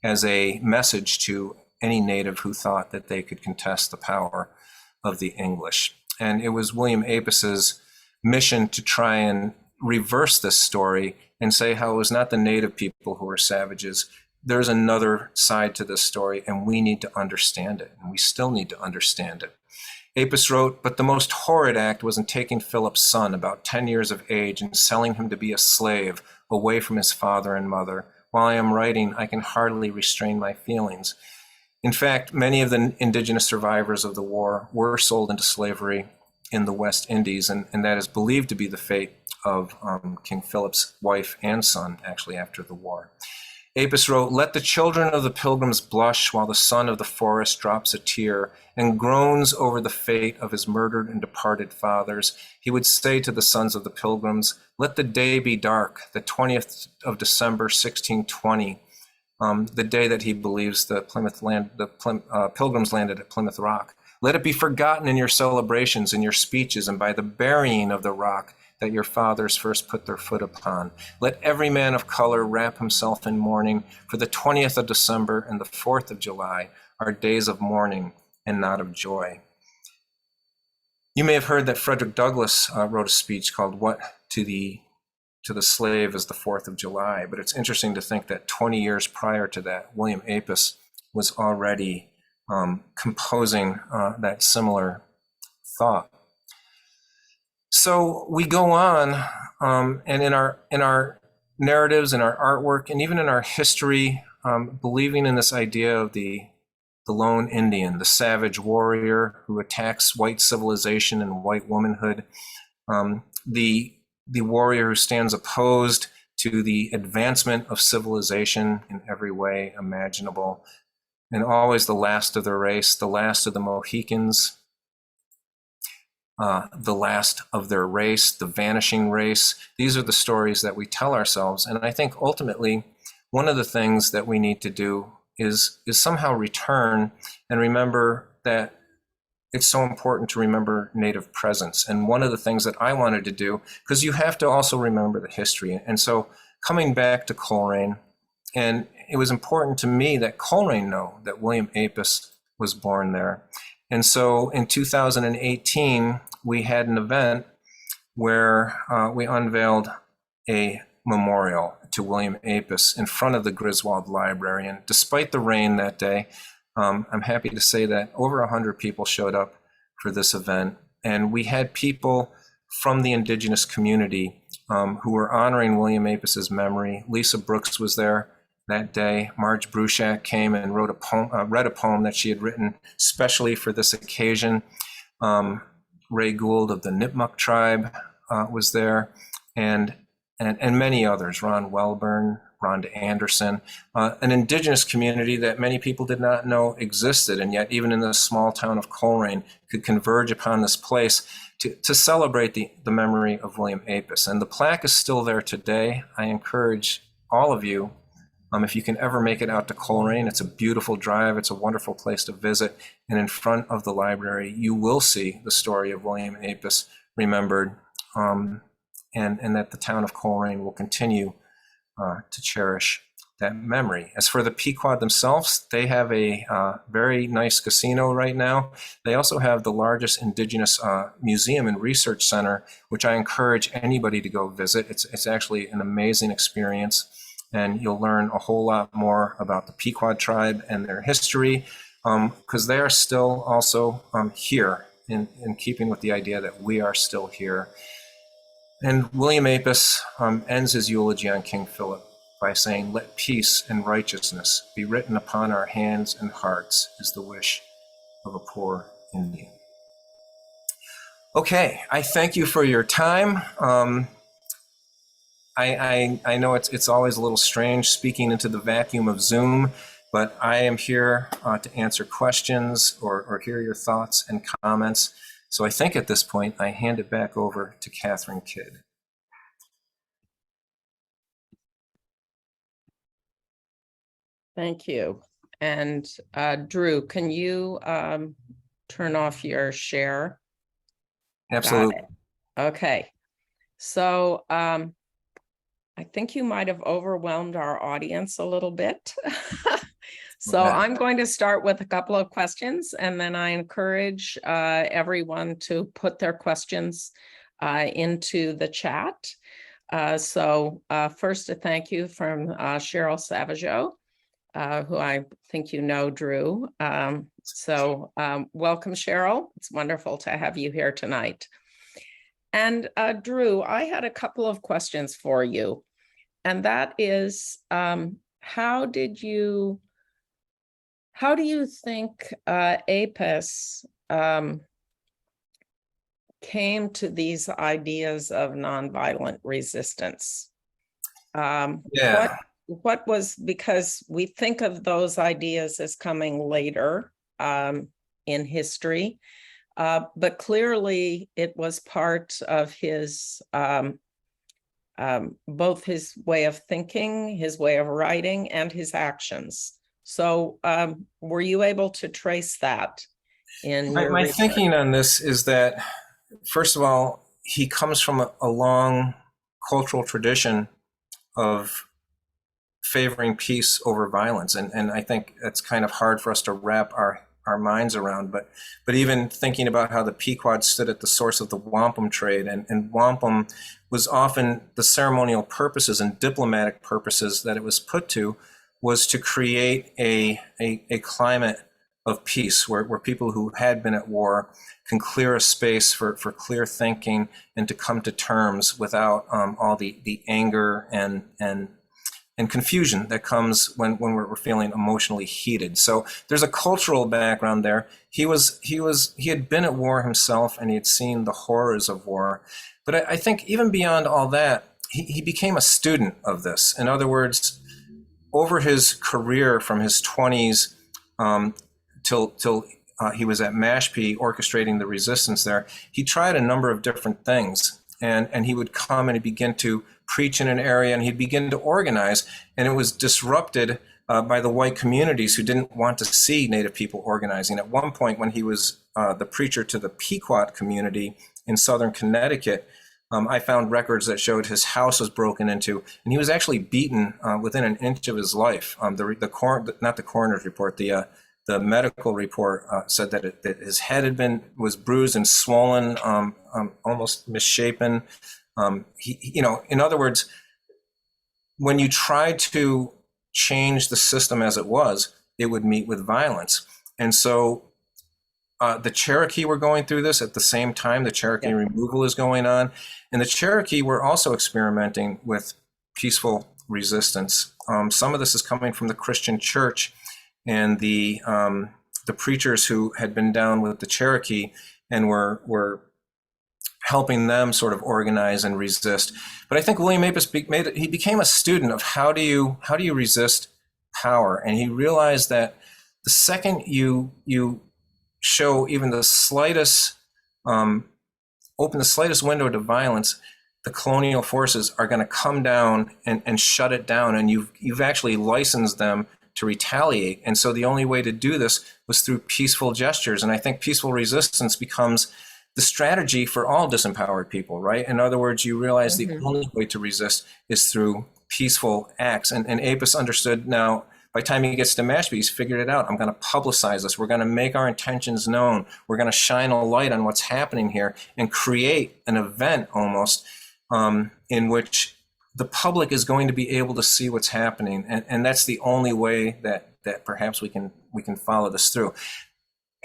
as a message to any native who thought that they could contest the power of the English. And it was William Apess's mission to try and reverse this story and say how it was not the native people who were savages. There's another side to this story, and we need to understand it, and we still need to understand it. Apess wrote, "But the most horrid act was in taking Philip's son, about 10 years of age, and selling him to be a slave away from his father and mother. While I am writing, I can hardly restrain my feelings." In fact, many of the indigenous survivors of the war were sold into slavery in the West Indies, and that is believed to be the fate of King Philip's wife and son, actually, after the war. Apess wrote, "Let the children of the pilgrims blush while the son of the forest drops a tear and groans over the fate of his murdered and departed fathers. He would say to the sons of the pilgrims, 'Let the day be dark, the 20th of December, 1620, the day that he believes the Pilgrims landed at Plymouth Rock. Let it be forgotten in your celebrations, in your speeches, and by the burying of the rock that your fathers first put their foot upon. Let every man of color wrap himself in mourning, for the 20th of December and the 4th of July are days of mourning and not of joy.'" You may have heard that Frederick Douglass wrote a speech called "What to the Slave is the 4th of July," but it's interesting to think that 20 years prior to that, William Apess was already composing that similar thought. So we go on, and in our narratives, in our artwork, and even in our history, believing in this idea of the lone Indian, the savage warrior who attacks white civilization and white womanhood, the warrior who stands opposed to the advancement of civilization in every way imaginable, and always the last of their race, the last of the Mohicans, the last of their race, the vanishing race. These are the stories that we tell ourselves. And I think ultimately, one of the things that we need to do is somehow return and remember that it's so important to remember Native presence. And one of the things that I wanted to do, because you have to also remember the history. And so coming back to Coleraine, and it was important to me that Coleraine know that William Apess was born there. And so in 2018, we had an event where we unveiled a memorial to William Apess in front of the Griswold Library. And despite the rain that day, I'm happy to say that over 100 people showed up for this event. And we had people from the Indigenous community who were honoring William Apess's memory. Lisa Brooks was there that day. Marge Bruchac came and read a poem that she had written specially for this occasion. Ray Gould of the Nipmuc tribe was there, and many others. Ron Welburn Rhonda Anderson, an indigenous community that many people did not know existed, and yet even in the small town of Coleraine could converge upon this place to celebrate the memory of William Apess. And the plaque is still there today. I encourage all of you, if you can ever make it out to Coleraine, it's a beautiful drive, it's a wonderful place to visit, and in front of the library, you will see the story of William Apess remembered, and that the town of Coleraine will continue to cherish that memory. As for the Pequot themselves, they have a very nice casino right now. They also have the largest Indigenous museum and research center, which I encourage anybody to go visit. It's actually an amazing experience, and you'll learn a whole lot more about the Pequot tribe and their history, because they are still also here, in keeping with the idea that we are still here. And William Apess ends his eulogy on King Philip by saying, "Let peace and righteousness be written upon our hands and hearts," is the wish of a poor Indian. Okay, I thank you for your time. I know it's always a little strange speaking into the vacuum of Zoom, but I am here to answer questions or hear your thoughts and comments. So I think at this point, I hand it back over to Catherine Kidd. Thank you. And Drew, can you turn off your share? Absolutely. Got it. Okay. So I think you might have overwhelmed our audience a little bit. So Okay. I'm going to start with a couple of questions, and then I encourage everyone to put their questions into the chat. So first, a thank you from Cheryl Savageau, who I think you know, Drew. Welcome, Cheryl. It's wonderful to have you here tonight. And Drew, I had a couple of questions for you, and that is, how do you think Apess came to these ideas of nonviolent resistance? Yeah. What was, because we think of those ideas as coming later in history, but clearly it was part of his, both his way of thinking, his way of writing, and his actions. So were you able to trace that in your My research? thinking on this is that, first of all, he comes from a long cultural tradition of favoring peace over violence. And I think it's kind of hard for us to wrap our minds around, but even thinking about how the Pequot stood at the source of the wampum trade, and wampum was often the ceremonial purposes and diplomatic purposes that it was put to, was to create a climate of peace where people who had been at war can clear a space for clear thinking and to come to terms without all the anger and confusion that comes when we're feeling emotionally heated. So there's a cultural background there. He had been at war himself, and he had seen the horrors of war. But I think even beyond all that, he became a student of this. In other words, over his career from his 20s till he was at Match P orchestrating the resistance there, he tried a number of different things. And he would come and he'd begin to preach in an area, and he'd begin to organize. And it was disrupted by the white communities who didn't want to see Native people organizing. At one point, when he was the preacher to the Pequot community in southern Connecticut, I found records that showed his house was broken into, and he was actually beaten within an inch of his life. Not the coroner's report, the medical report said that his head was bruised and swollen, almost misshapen. In other words, when you tried to change the system as it was, it would meet with violence. And so the Cherokee were going through this at the same time. The Cherokee removal is going on. And the Cherokee were also experimenting with peaceful resistance. Some of this is coming from the Christian church, and the preachers who had been down with the Cherokee and were helping them sort of organize and resist. But I think William Apess he became a student of how do you resist power, and he realized that the second you show even the slightest open the slightest window to violence, the colonial forces are going to come down and shut it down, and you've actually licensed them to retaliate. And so the only way to do this was through peaceful gestures. And I think peaceful resistance becomes the strategy for all disempowered people, right? In other words, you realize the only way to resist is through peaceful acts. And Apess understood now, by the time he gets to Match P, he's figured it out. I'm going to publicize this. We're going to make our intentions known. We're going to shine a light on what's happening here and create an event almost in which the public is going to be able to see what's happening. And that's the only way that perhaps we can follow this through.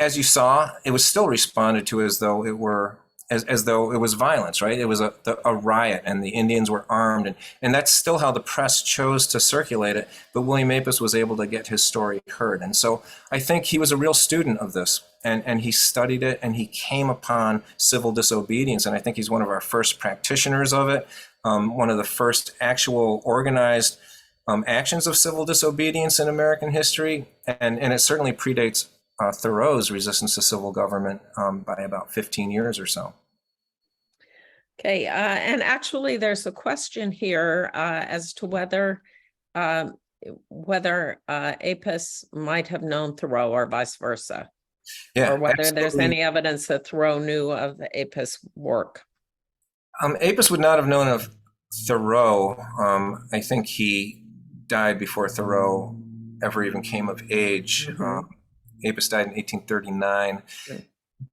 As you saw, it was still responded to as though it were as though it was violence, right? It was a riot, and the Indians were armed, and that's still how the press chose to circulate it. But William Apess was able to get his story heard, and so I think he was a real student of this, and he studied it, and he came upon civil disobedience, and I think he's one of our first practitioners of it, one of the first actual organized actions of civil disobedience in American history, and it certainly predates Thoreau's resistance to civil government by about 15 years or so. Okay, and actually there's a question here as to whether Apess might have known Thoreau or vice versa, or whether absolutely. There's any evidence that Thoreau knew of the Apess work. Apess would not have known of Thoreau. I think he died before Thoreau ever even came of age. Apess died in 1839.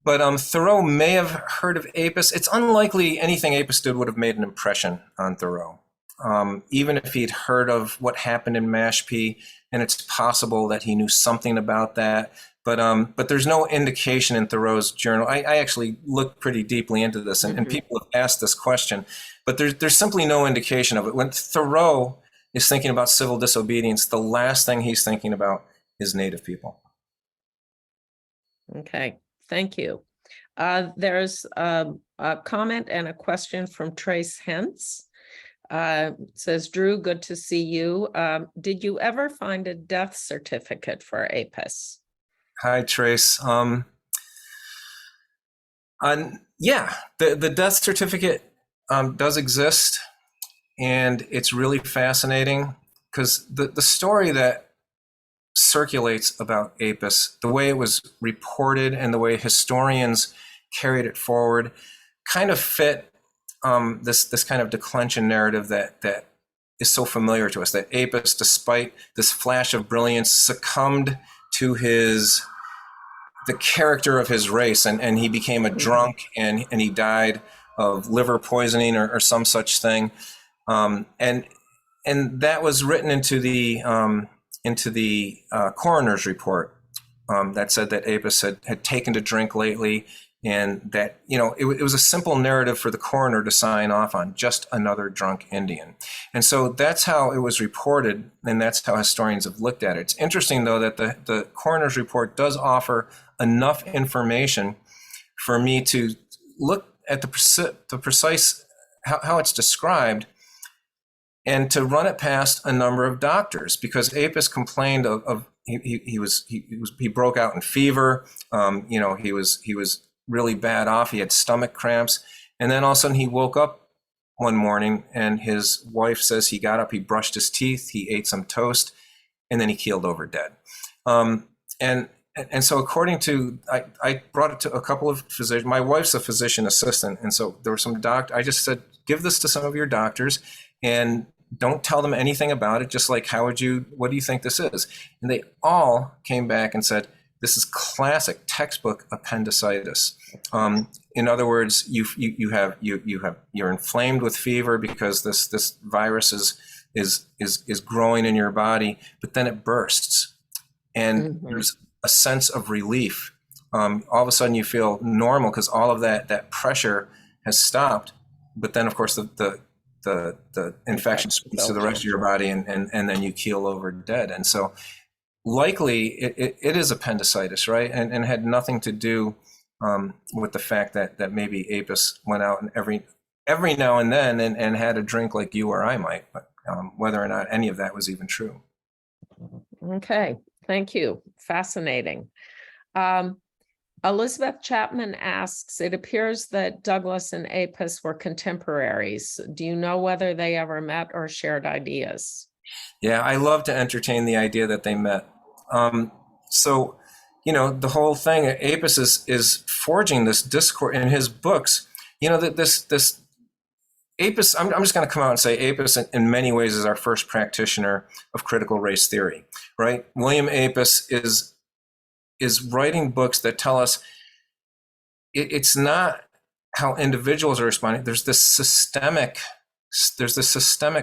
But Thoreau may have heard of Apess. It's unlikely anything Apess did would have made an impression on Thoreau. Even if he'd heard of what happened in Match P, and it's possible that he knew something about that. But there's no indication in Thoreau's journal. I actually looked pretty deeply into this, and people have asked this question, but there's simply no indication of it. When Thoreau is thinking about civil disobedience, the last thing he's thinking about is Native people. Okay, thank you. There's a comment and a question from Trace Hentz. Says, Drew, good to see you. Did you ever find a death certificate for Apess? Hi, Trace. Yeah, the death certificate does exist, and it's really fascinating because the story that circulates about Apess, the way it was reported and the way historians carried it forward, kind of fit this kind of declension narrative that is so familiar to us, that Apess, despite this flash of brilliance, succumbed to the character of his race, and he became a drunk, and he died of liver poisoning or some such thing, and that was written into the coroner's report that said that Apess had taken to drink lately, and that it was a simple narrative for the coroner to sign off on, just another drunk Indian. And so that's how it was reported, and that's how historians have looked at it. It's interesting, though, that the coroner's report does offer enough information for me to look at the precise how it's described, and to run it past a number of doctors, because Apess complained of he broke out in fever. He was really bad off. He had stomach cramps, and then all of a sudden he woke up one morning, and his wife says he got up, he brushed his teeth, he ate some toast, and then he keeled over dead. And so according to, I brought it to a couple of physicians. My wife's a physician assistant, and so there were some I just said, give this to some of your doctors, and don't tell them anything about it. Just like, what do you think this is? And they all came back and said, this is classic textbook appendicitis. In other words, you're inflamed with fever because this virus is growing in your body, but then it bursts, and there's a sense of relief. All of a sudden you feel normal because all of that pressure has stopped. But then, of course, the infection spreads to the rest of your body, and then you keel over dead. And so likely it is appendicitis, right? And had nothing to do with the fact that maybe Apess went out and every now and then and had a drink like you or I might, but whether or not any of that was even true. Okay, thank you. Fascinating. Elizabeth Chapman asks, it appears that Douglas and Apess were contemporaries. Do you know whether they ever met or shared ideas? Yeah, I love to entertain the idea that they met. So, the whole thing, Apess is forging this discourse in his books. That this Apess, I'm just going to come out and say Apess in many ways is our first practitioner of critical race theory, right? William Apess is writing books that tell us it's not how individuals are responding. There's this systemic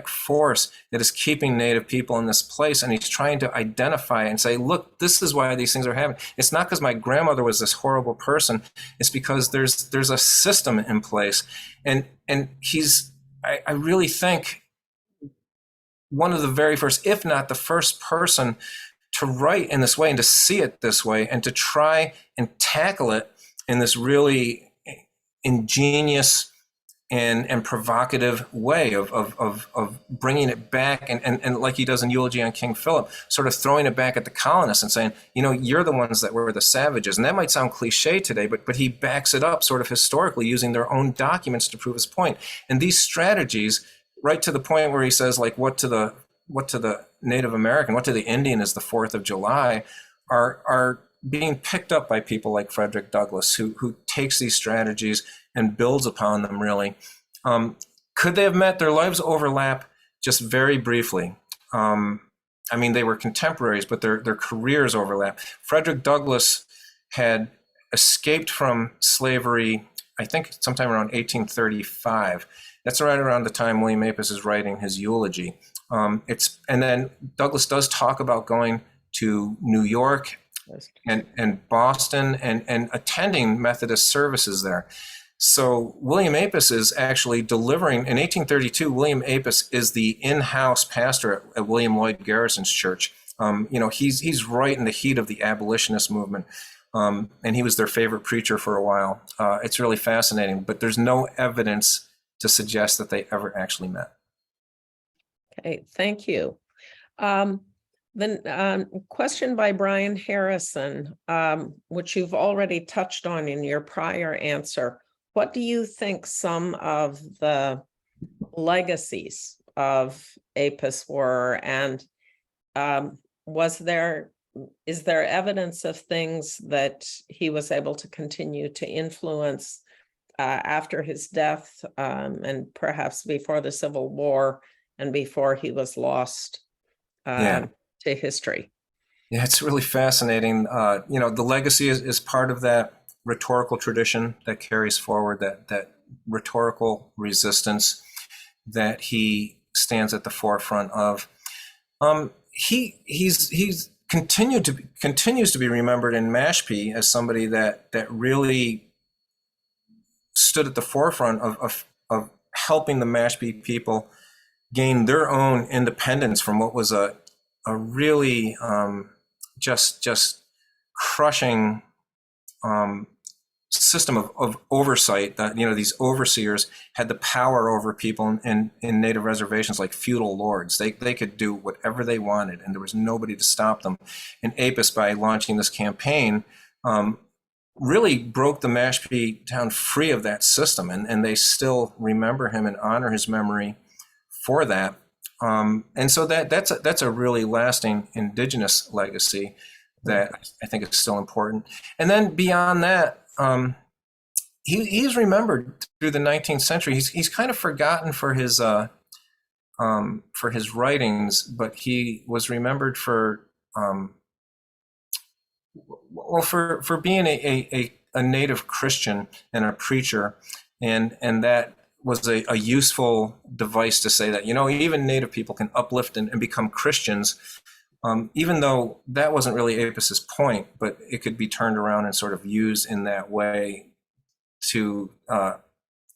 force that is keeping Native people in this place, and he's trying to identify and say, look, this is why these things are happening. It's not because my grandmother was this horrible person. It's because there's a system in place, and I really think one of the very first, if not the first person to write in this way and to see it this way and to try and tackle it in this really ingenious and provocative way of bringing it back and like he does in Eulogy on King Philip, sort of throwing it back at the colonists and saying, you're the ones that were the savages. And that might sound cliche today, but he backs it up sort of historically using their own documents to prove his point. And these strategies, right to the point where he says, like, what to the Native American, what to the Indian is the 4th of July, are being picked up by people like Frederick Douglass, who takes these strategies and builds upon them, really. Could they have met? Their lives overlap just very briefly. They were contemporaries, but their careers overlap. Frederick Douglass had escaped from slavery, I think sometime around 1835. That's right around the time William Apess is writing his eulogy. And then Douglass does talk about going to New York and Boston and attending Methodist services there. So William Apess is actually delivering, in 1832, William Apess is the in-house pastor at William Lloyd Garrison's church. He's right in the heat of the abolitionist movement. And he was their favorite preacher for a while. It's really fascinating, but there's no evidence to suggest that they ever actually met. Okay, thank you. Then question by Brian Harrison, which you've already touched on in your prior answer. What do you think some of the legacies of Apess were, and is there evidence of things that he was able to continue to influence after his death, and perhaps before the Civil War and before he was lost to history? Yeah, it's really fascinating. The legacy is part of that rhetorical tradition that carries forward, that rhetorical resistance that he stands at the forefront of. He's continues to be remembered in Match P as somebody that really stood at the forefront of helping the Match P people gain their own independence from what was a really just crushing system of oversight. That these overseers had the power over people in native reservations like feudal lords. They could do whatever they wanted, and there was nobody to stop them. And Apess, by launching this campaign, really broke the Match P town free of that system, and they still remember him and honor his memory for that. And so that's a really lasting Indigenous legacy that I think is still important. And then beyond that, he's remembered through the 19th century. He's kind of forgotten for his writings, but he was remembered for being a native Christian and a preacher, and that was a useful device to say that even native people can uplift and become Christians. Even though that wasn't really Apess's point, but it could be turned around and sort of used in that way to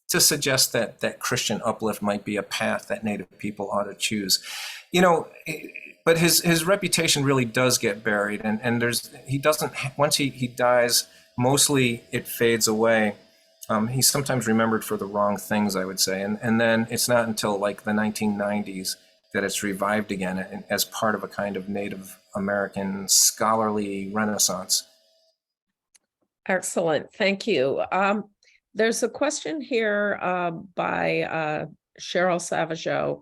suggest that Christian uplift might be a path that Native people ought to choose. But his reputation really does get buried, and he doesn't, once he dies, mostly it fades away. He's sometimes remembered for the wrong things, I would say. And then it's not until like the 1990s that it's revived again as part of a kind of Native American scholarly renaissance. Excellent, thank you. There's a question here by Cheryl Savageau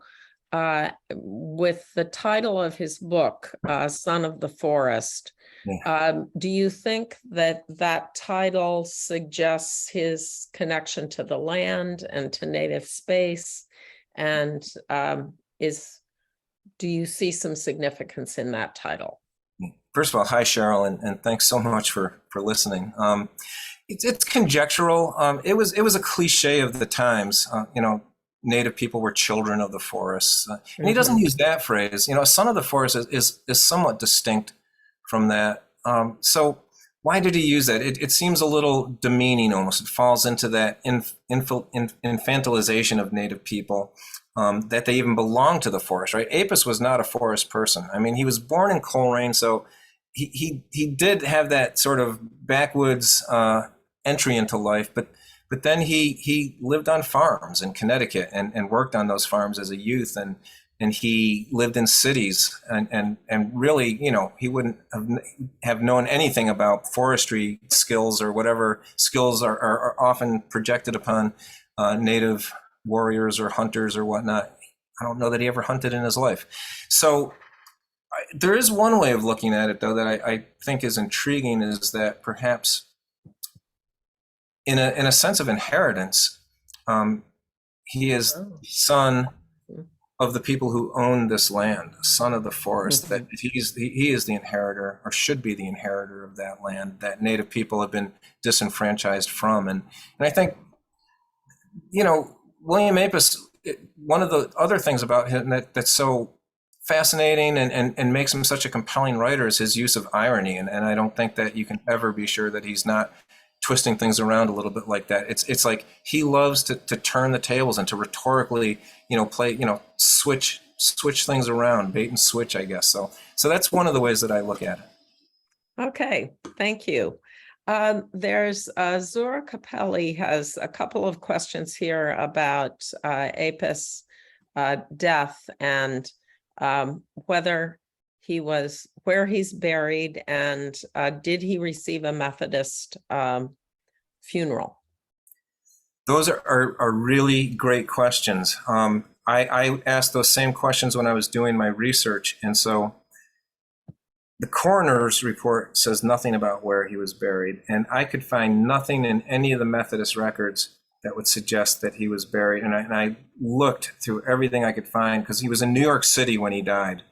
with the title of his book, Son of the Forest. Yeah. Do you think that that title suggests his connection to the land and to native space? And do you see some significance in that title? First of all, hi, Cheryl, and thanks so much for listening. It's conjectural. It was a cliche of the times. Native people were children of the forest, and he doesn't use that phrase. Son of the forest is somewhat distinct from that. So why did he use that? It seems a little demeaning almost. It falls into that infantilization of Native people, that they even belong to the forest, right? Apess was not a forest person. I mean, he was born in Coleraine, so he did have that sort of backwoods entry into life, but then he lived on farms in Connecticut and worked on those farms as a youth, and he lived in cities, and really, he wouldn't have known anything about forestry skills or whatever skills are often projected upon Native warriors or hunters or whatnot. I don't know that he ever hunted in his life. So there is one way of looking at it, though, that I think is intriguing, is that perhaps in a sense of inheritance, he is son of the people who own this land, son of the forest, that he is the inheritor, or should be the inheritor of that land that Native people have been disenfranchised from. And I think, William Apess, one of the other things about him that's so fascinating and makes him such a compelling writer is his use of irony. And I don't think that you can ever be sure that he's not twisting things around a little bit like that. It's like he loves to turn the tables and to rhetorically, play, switch things around, bait and switch, I guess. So that's one of the ways that I look at it. Okay, thank you. There's Zora Capelli has a couple of questions here about Apess' death and where he's buried, and did he receive a Methodist funeral? Those are really great questions. I asked those same questions when I was doing my research, and so the coroner's report says nothing about where he was buried, and I could find nothing in any of the Methodist records that would suggest that he was buried. And I looked through everything I could find, because he was in New York City when he died.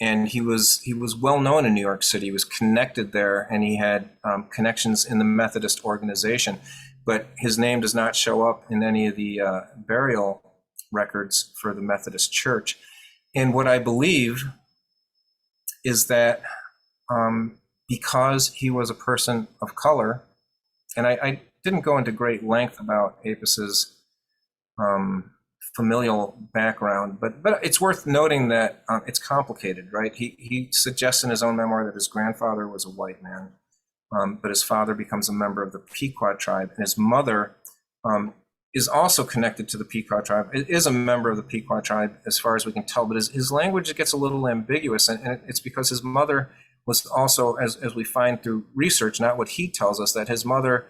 And he was well known in New York City. He was connected there, and he had connections in the Methodist organization. But his name does not show up in any of the burial records for the Methodist Church. And what I believe is that because he was a person of color, and I didn't go into great length about Apess's familial background, but it's worth noting that it's complicated, right? He suggests in his own memoir that his grandfather was a white man, but his father becomes a member of the Pequot tribe, and his mother is also connected to the Pequot tribe. It is a member of the Pequot tribe as far as we can tell, but his language ggets a little ambiguous, and it's because his mother was also, as we find through research, not what he tells us, that his mother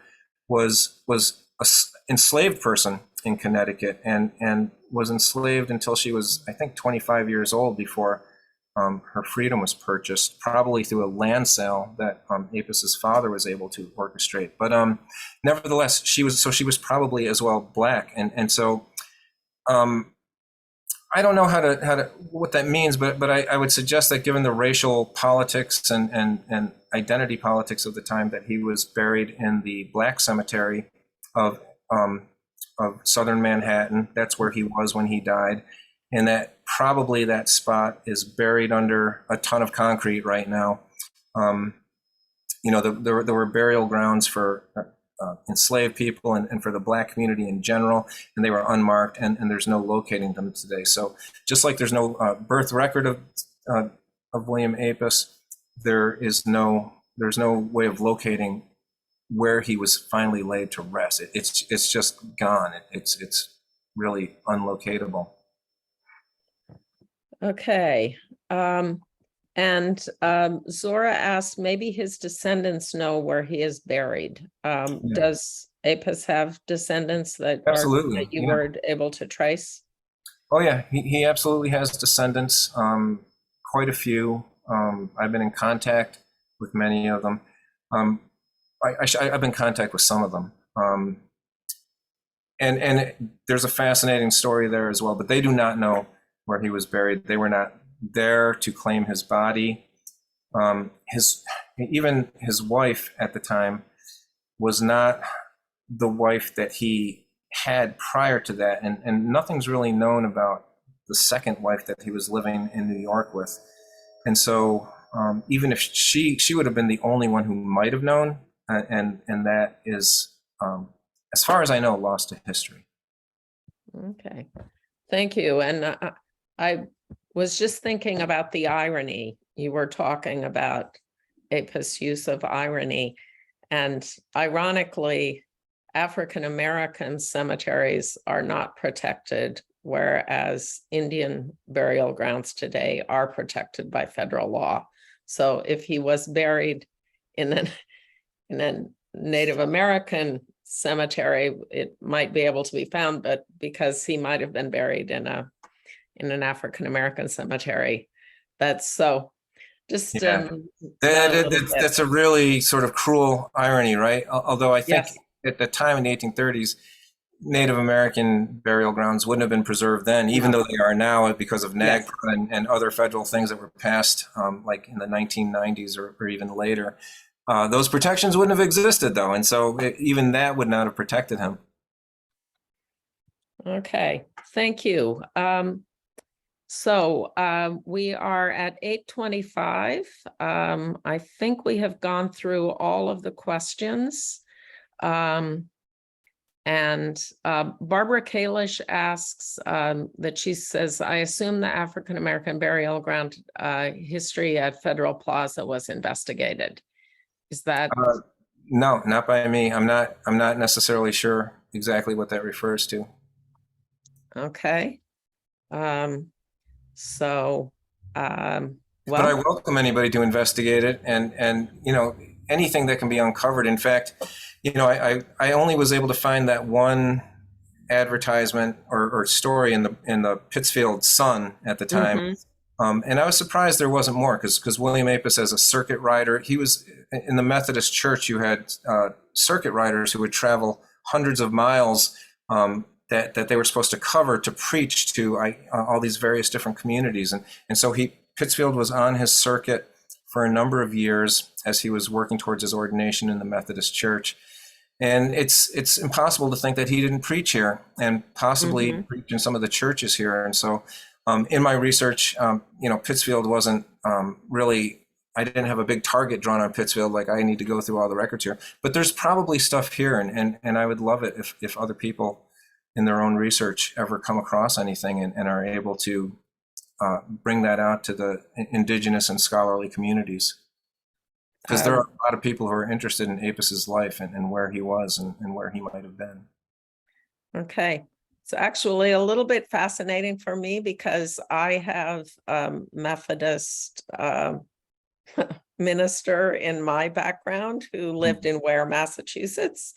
was a enslaved person in Connecticut and was enslaved until she was, I think, 25 years old before her freedom was purchased, probably through a land sale that Apess's father was able to orchestrate. But nevertheless, she was probably as well black, and so I don't know how to what that means, but I would suggest that given the racial politics and identity politics of the time, that he was buried in the Black Cemetery of Southern Manhattan. That's where he was when he died, and that probably that spot is buried under a ton of concrete right now. There were burial grounds for enslaved people and for the Black community in general, and they were unmarked, and there's no locating them today. So just like there's no birth record of William Apess, there is no there's no way of locating where he was finally laid to rest. It's just gone. It's really unlocatable. Okay. Zora asked, maybe his descendants know where he is buried. Yeah. Does Apess have descendants that Absolutely, that you yeah. were able to trace? Oh yeah, he absolutely has descendants, quite a few. I've been in contact with many of them. I've been in contact with some of them. And there's a fascinating story there as well, but they do not know where he was buried. They were not there to claim his body. Even his wife at the time was not the wife that he had prior to that, and nothing's really known about the second wife that he was living in New York with. And so even if she would have been the only one who might have known, and that is, as far as I know, lost to history. Okay, thank you. And I was just thinking about the irony. You were talking about Apess' use of irony, and ironically, African-American cemeteries are not protected, whereas Indian burial grounds today are protected by federal law. So if he was buried in a Native American cemetery, it might be able to be found, but because he might have been buried in an African-American cemetery, that's so just that's a really sort of cruel irony, right? Although I think at the time in the 1830s, Native American burial grounds wouldn't have been preserved then, even though they are now because of NAGPRA and other federal things that were passed, like in the 1990s or even later. Those protections wouldn't have existed, though, and so even that would not have protected him. Okay, thank you. So we are at 8:25. I think we have gone through all of the questions. Barbara Kalish asks that she says, I assume the African-American burial ground history at Federal Plaza was investigated. Is that? No, not by me. I'm not necessarily sure exactly what that refers to. Okay. But I welcome anybody to investigate it, and anything that can be uncovered. In fact, I only was able to find that one advertisement or story in the Pittsfield Sun at the time. And I was surprised there wasn't more, because William Apess, as a circuit rider, he was in the Methodist Church. You had circuit riders who would travel hundreds of miles that they were supposed to cover to preach to all these various different communities. And so Pittsfield was on his circuit for a number of years as he was working towards his ordination in the Methodist Church. And it's impossible to think that he didn't preach here, and possibly preach in some of the churches here. And so in my research, Pittsfield wasn't really, I didn't have a big target drawn on Pittsfield, like I need to go through all the records here. But there's probably stuff here, and I would love it if other people in their own research ever come across anything and are able to bring that out to the Indigenous and scholarly communities. Because there are a lot of people who are interested in Apess's life and where he was and where he might have been. Okay. It's actually a little bit fascinating for me because I have Methodist minister in my background who lived in Ware, Massachusetts.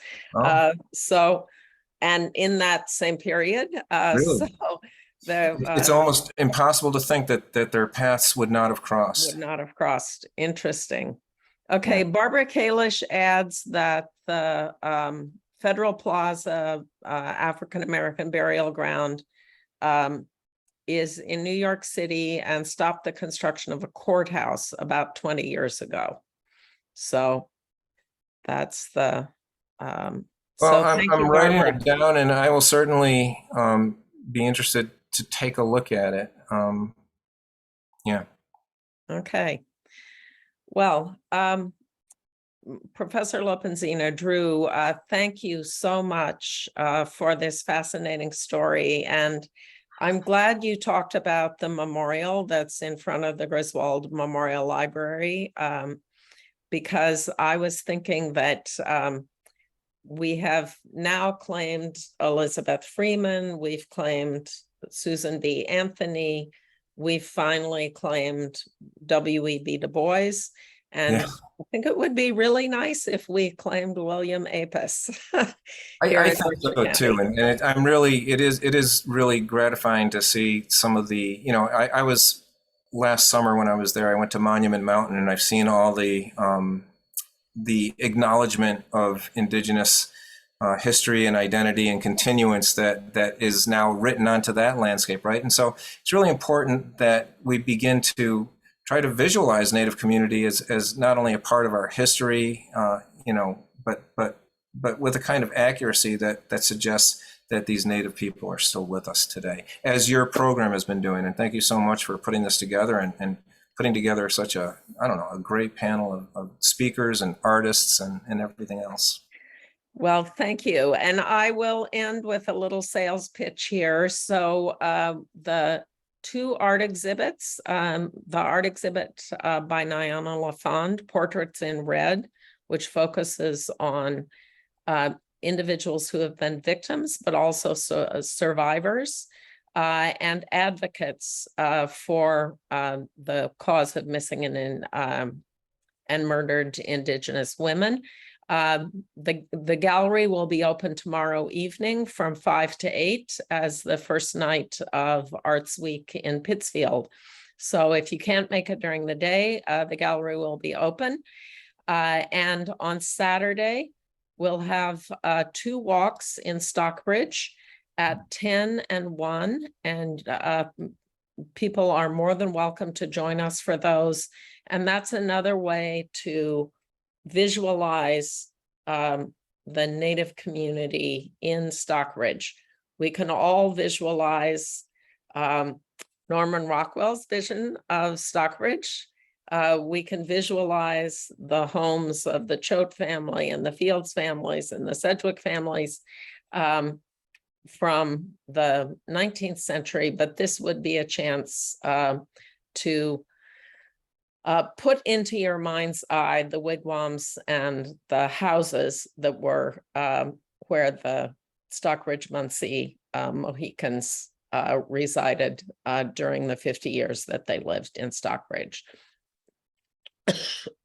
And in that same period. Really? It's almost impossible to think that their paths would not have crossed. Interesting. Okay, yeah. Barbara Kalish adds that the Federal Plaza African-American burial ground is in New York City and stopped the construction of a courthouse about 20 years ago. So that's the... Well, I'm writing it down, and I will certainly be interested to take a look at it. Yeah. Okay. Well, Professor Lopenzina, Drew, thank you so much for this fascinating story. And I'm glad you talked about the memorial that's in front of the Griswold Memorial Library. because I was thinking that we have now claimed Elizabeth Freeman, we've claimed Susan B. Anthony, we've finally claimed W.E.B. Du Bois, and Yeah. I think it would be really nice if we claimed William Apess. I think so too, and it is really gratifying to see some of the, I was last summer when I was there, I went to Monument Mountain, and I've seen all the acknowledgement of Indigenous history and identity and continuance that is now written onto that landscape, right? And so it's really important that we begin to try to visualize Native community as not only a part of our history, but with a kind of accuracy that suggests that these Native people are still with us today, as your program has been doing. And thank you so much for putting this together and putting together such a great panel of speakers and artists and everything else. Well, thank you. And I will end with a little sales pitch here. So the two art exhibits, the art exhibit by Nyana LaFond, Portraits in Red, which focuses on individuals who have been victims, but also survivors and advocates for the cause of missing and murdered Indigenous women. The gallery will be open tomorrow evening from 5 to 8 as the first night of Arts Week in Pittsfield. So if you can't make it during the day, the gallery will be open. And on Saturday, we'll have 2 walks in Stockbridge at 10 and 1. And people are more than welcome to join us for those. And that's another way to visualize the Native community in Stockbridge. We can all visualize Norman Rockwell's vision of Stockbridge. We can visualize the homes of the Choate family and the Fields families and the Sedgwick families from the 19th century, but this would be a chance to put into your mind's eye the wigwams and the houses that were where the Stockbridge-Munsee Mohicans resided during the 50 years that they lived in Stockbridge.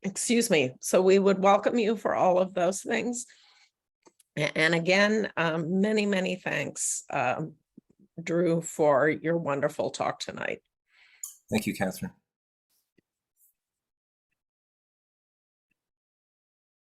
Excuse me. So we would welcome you for all of those things. And again, many, many thanks, Drew, for your wonderful talk tonight. Thank you, Catherine.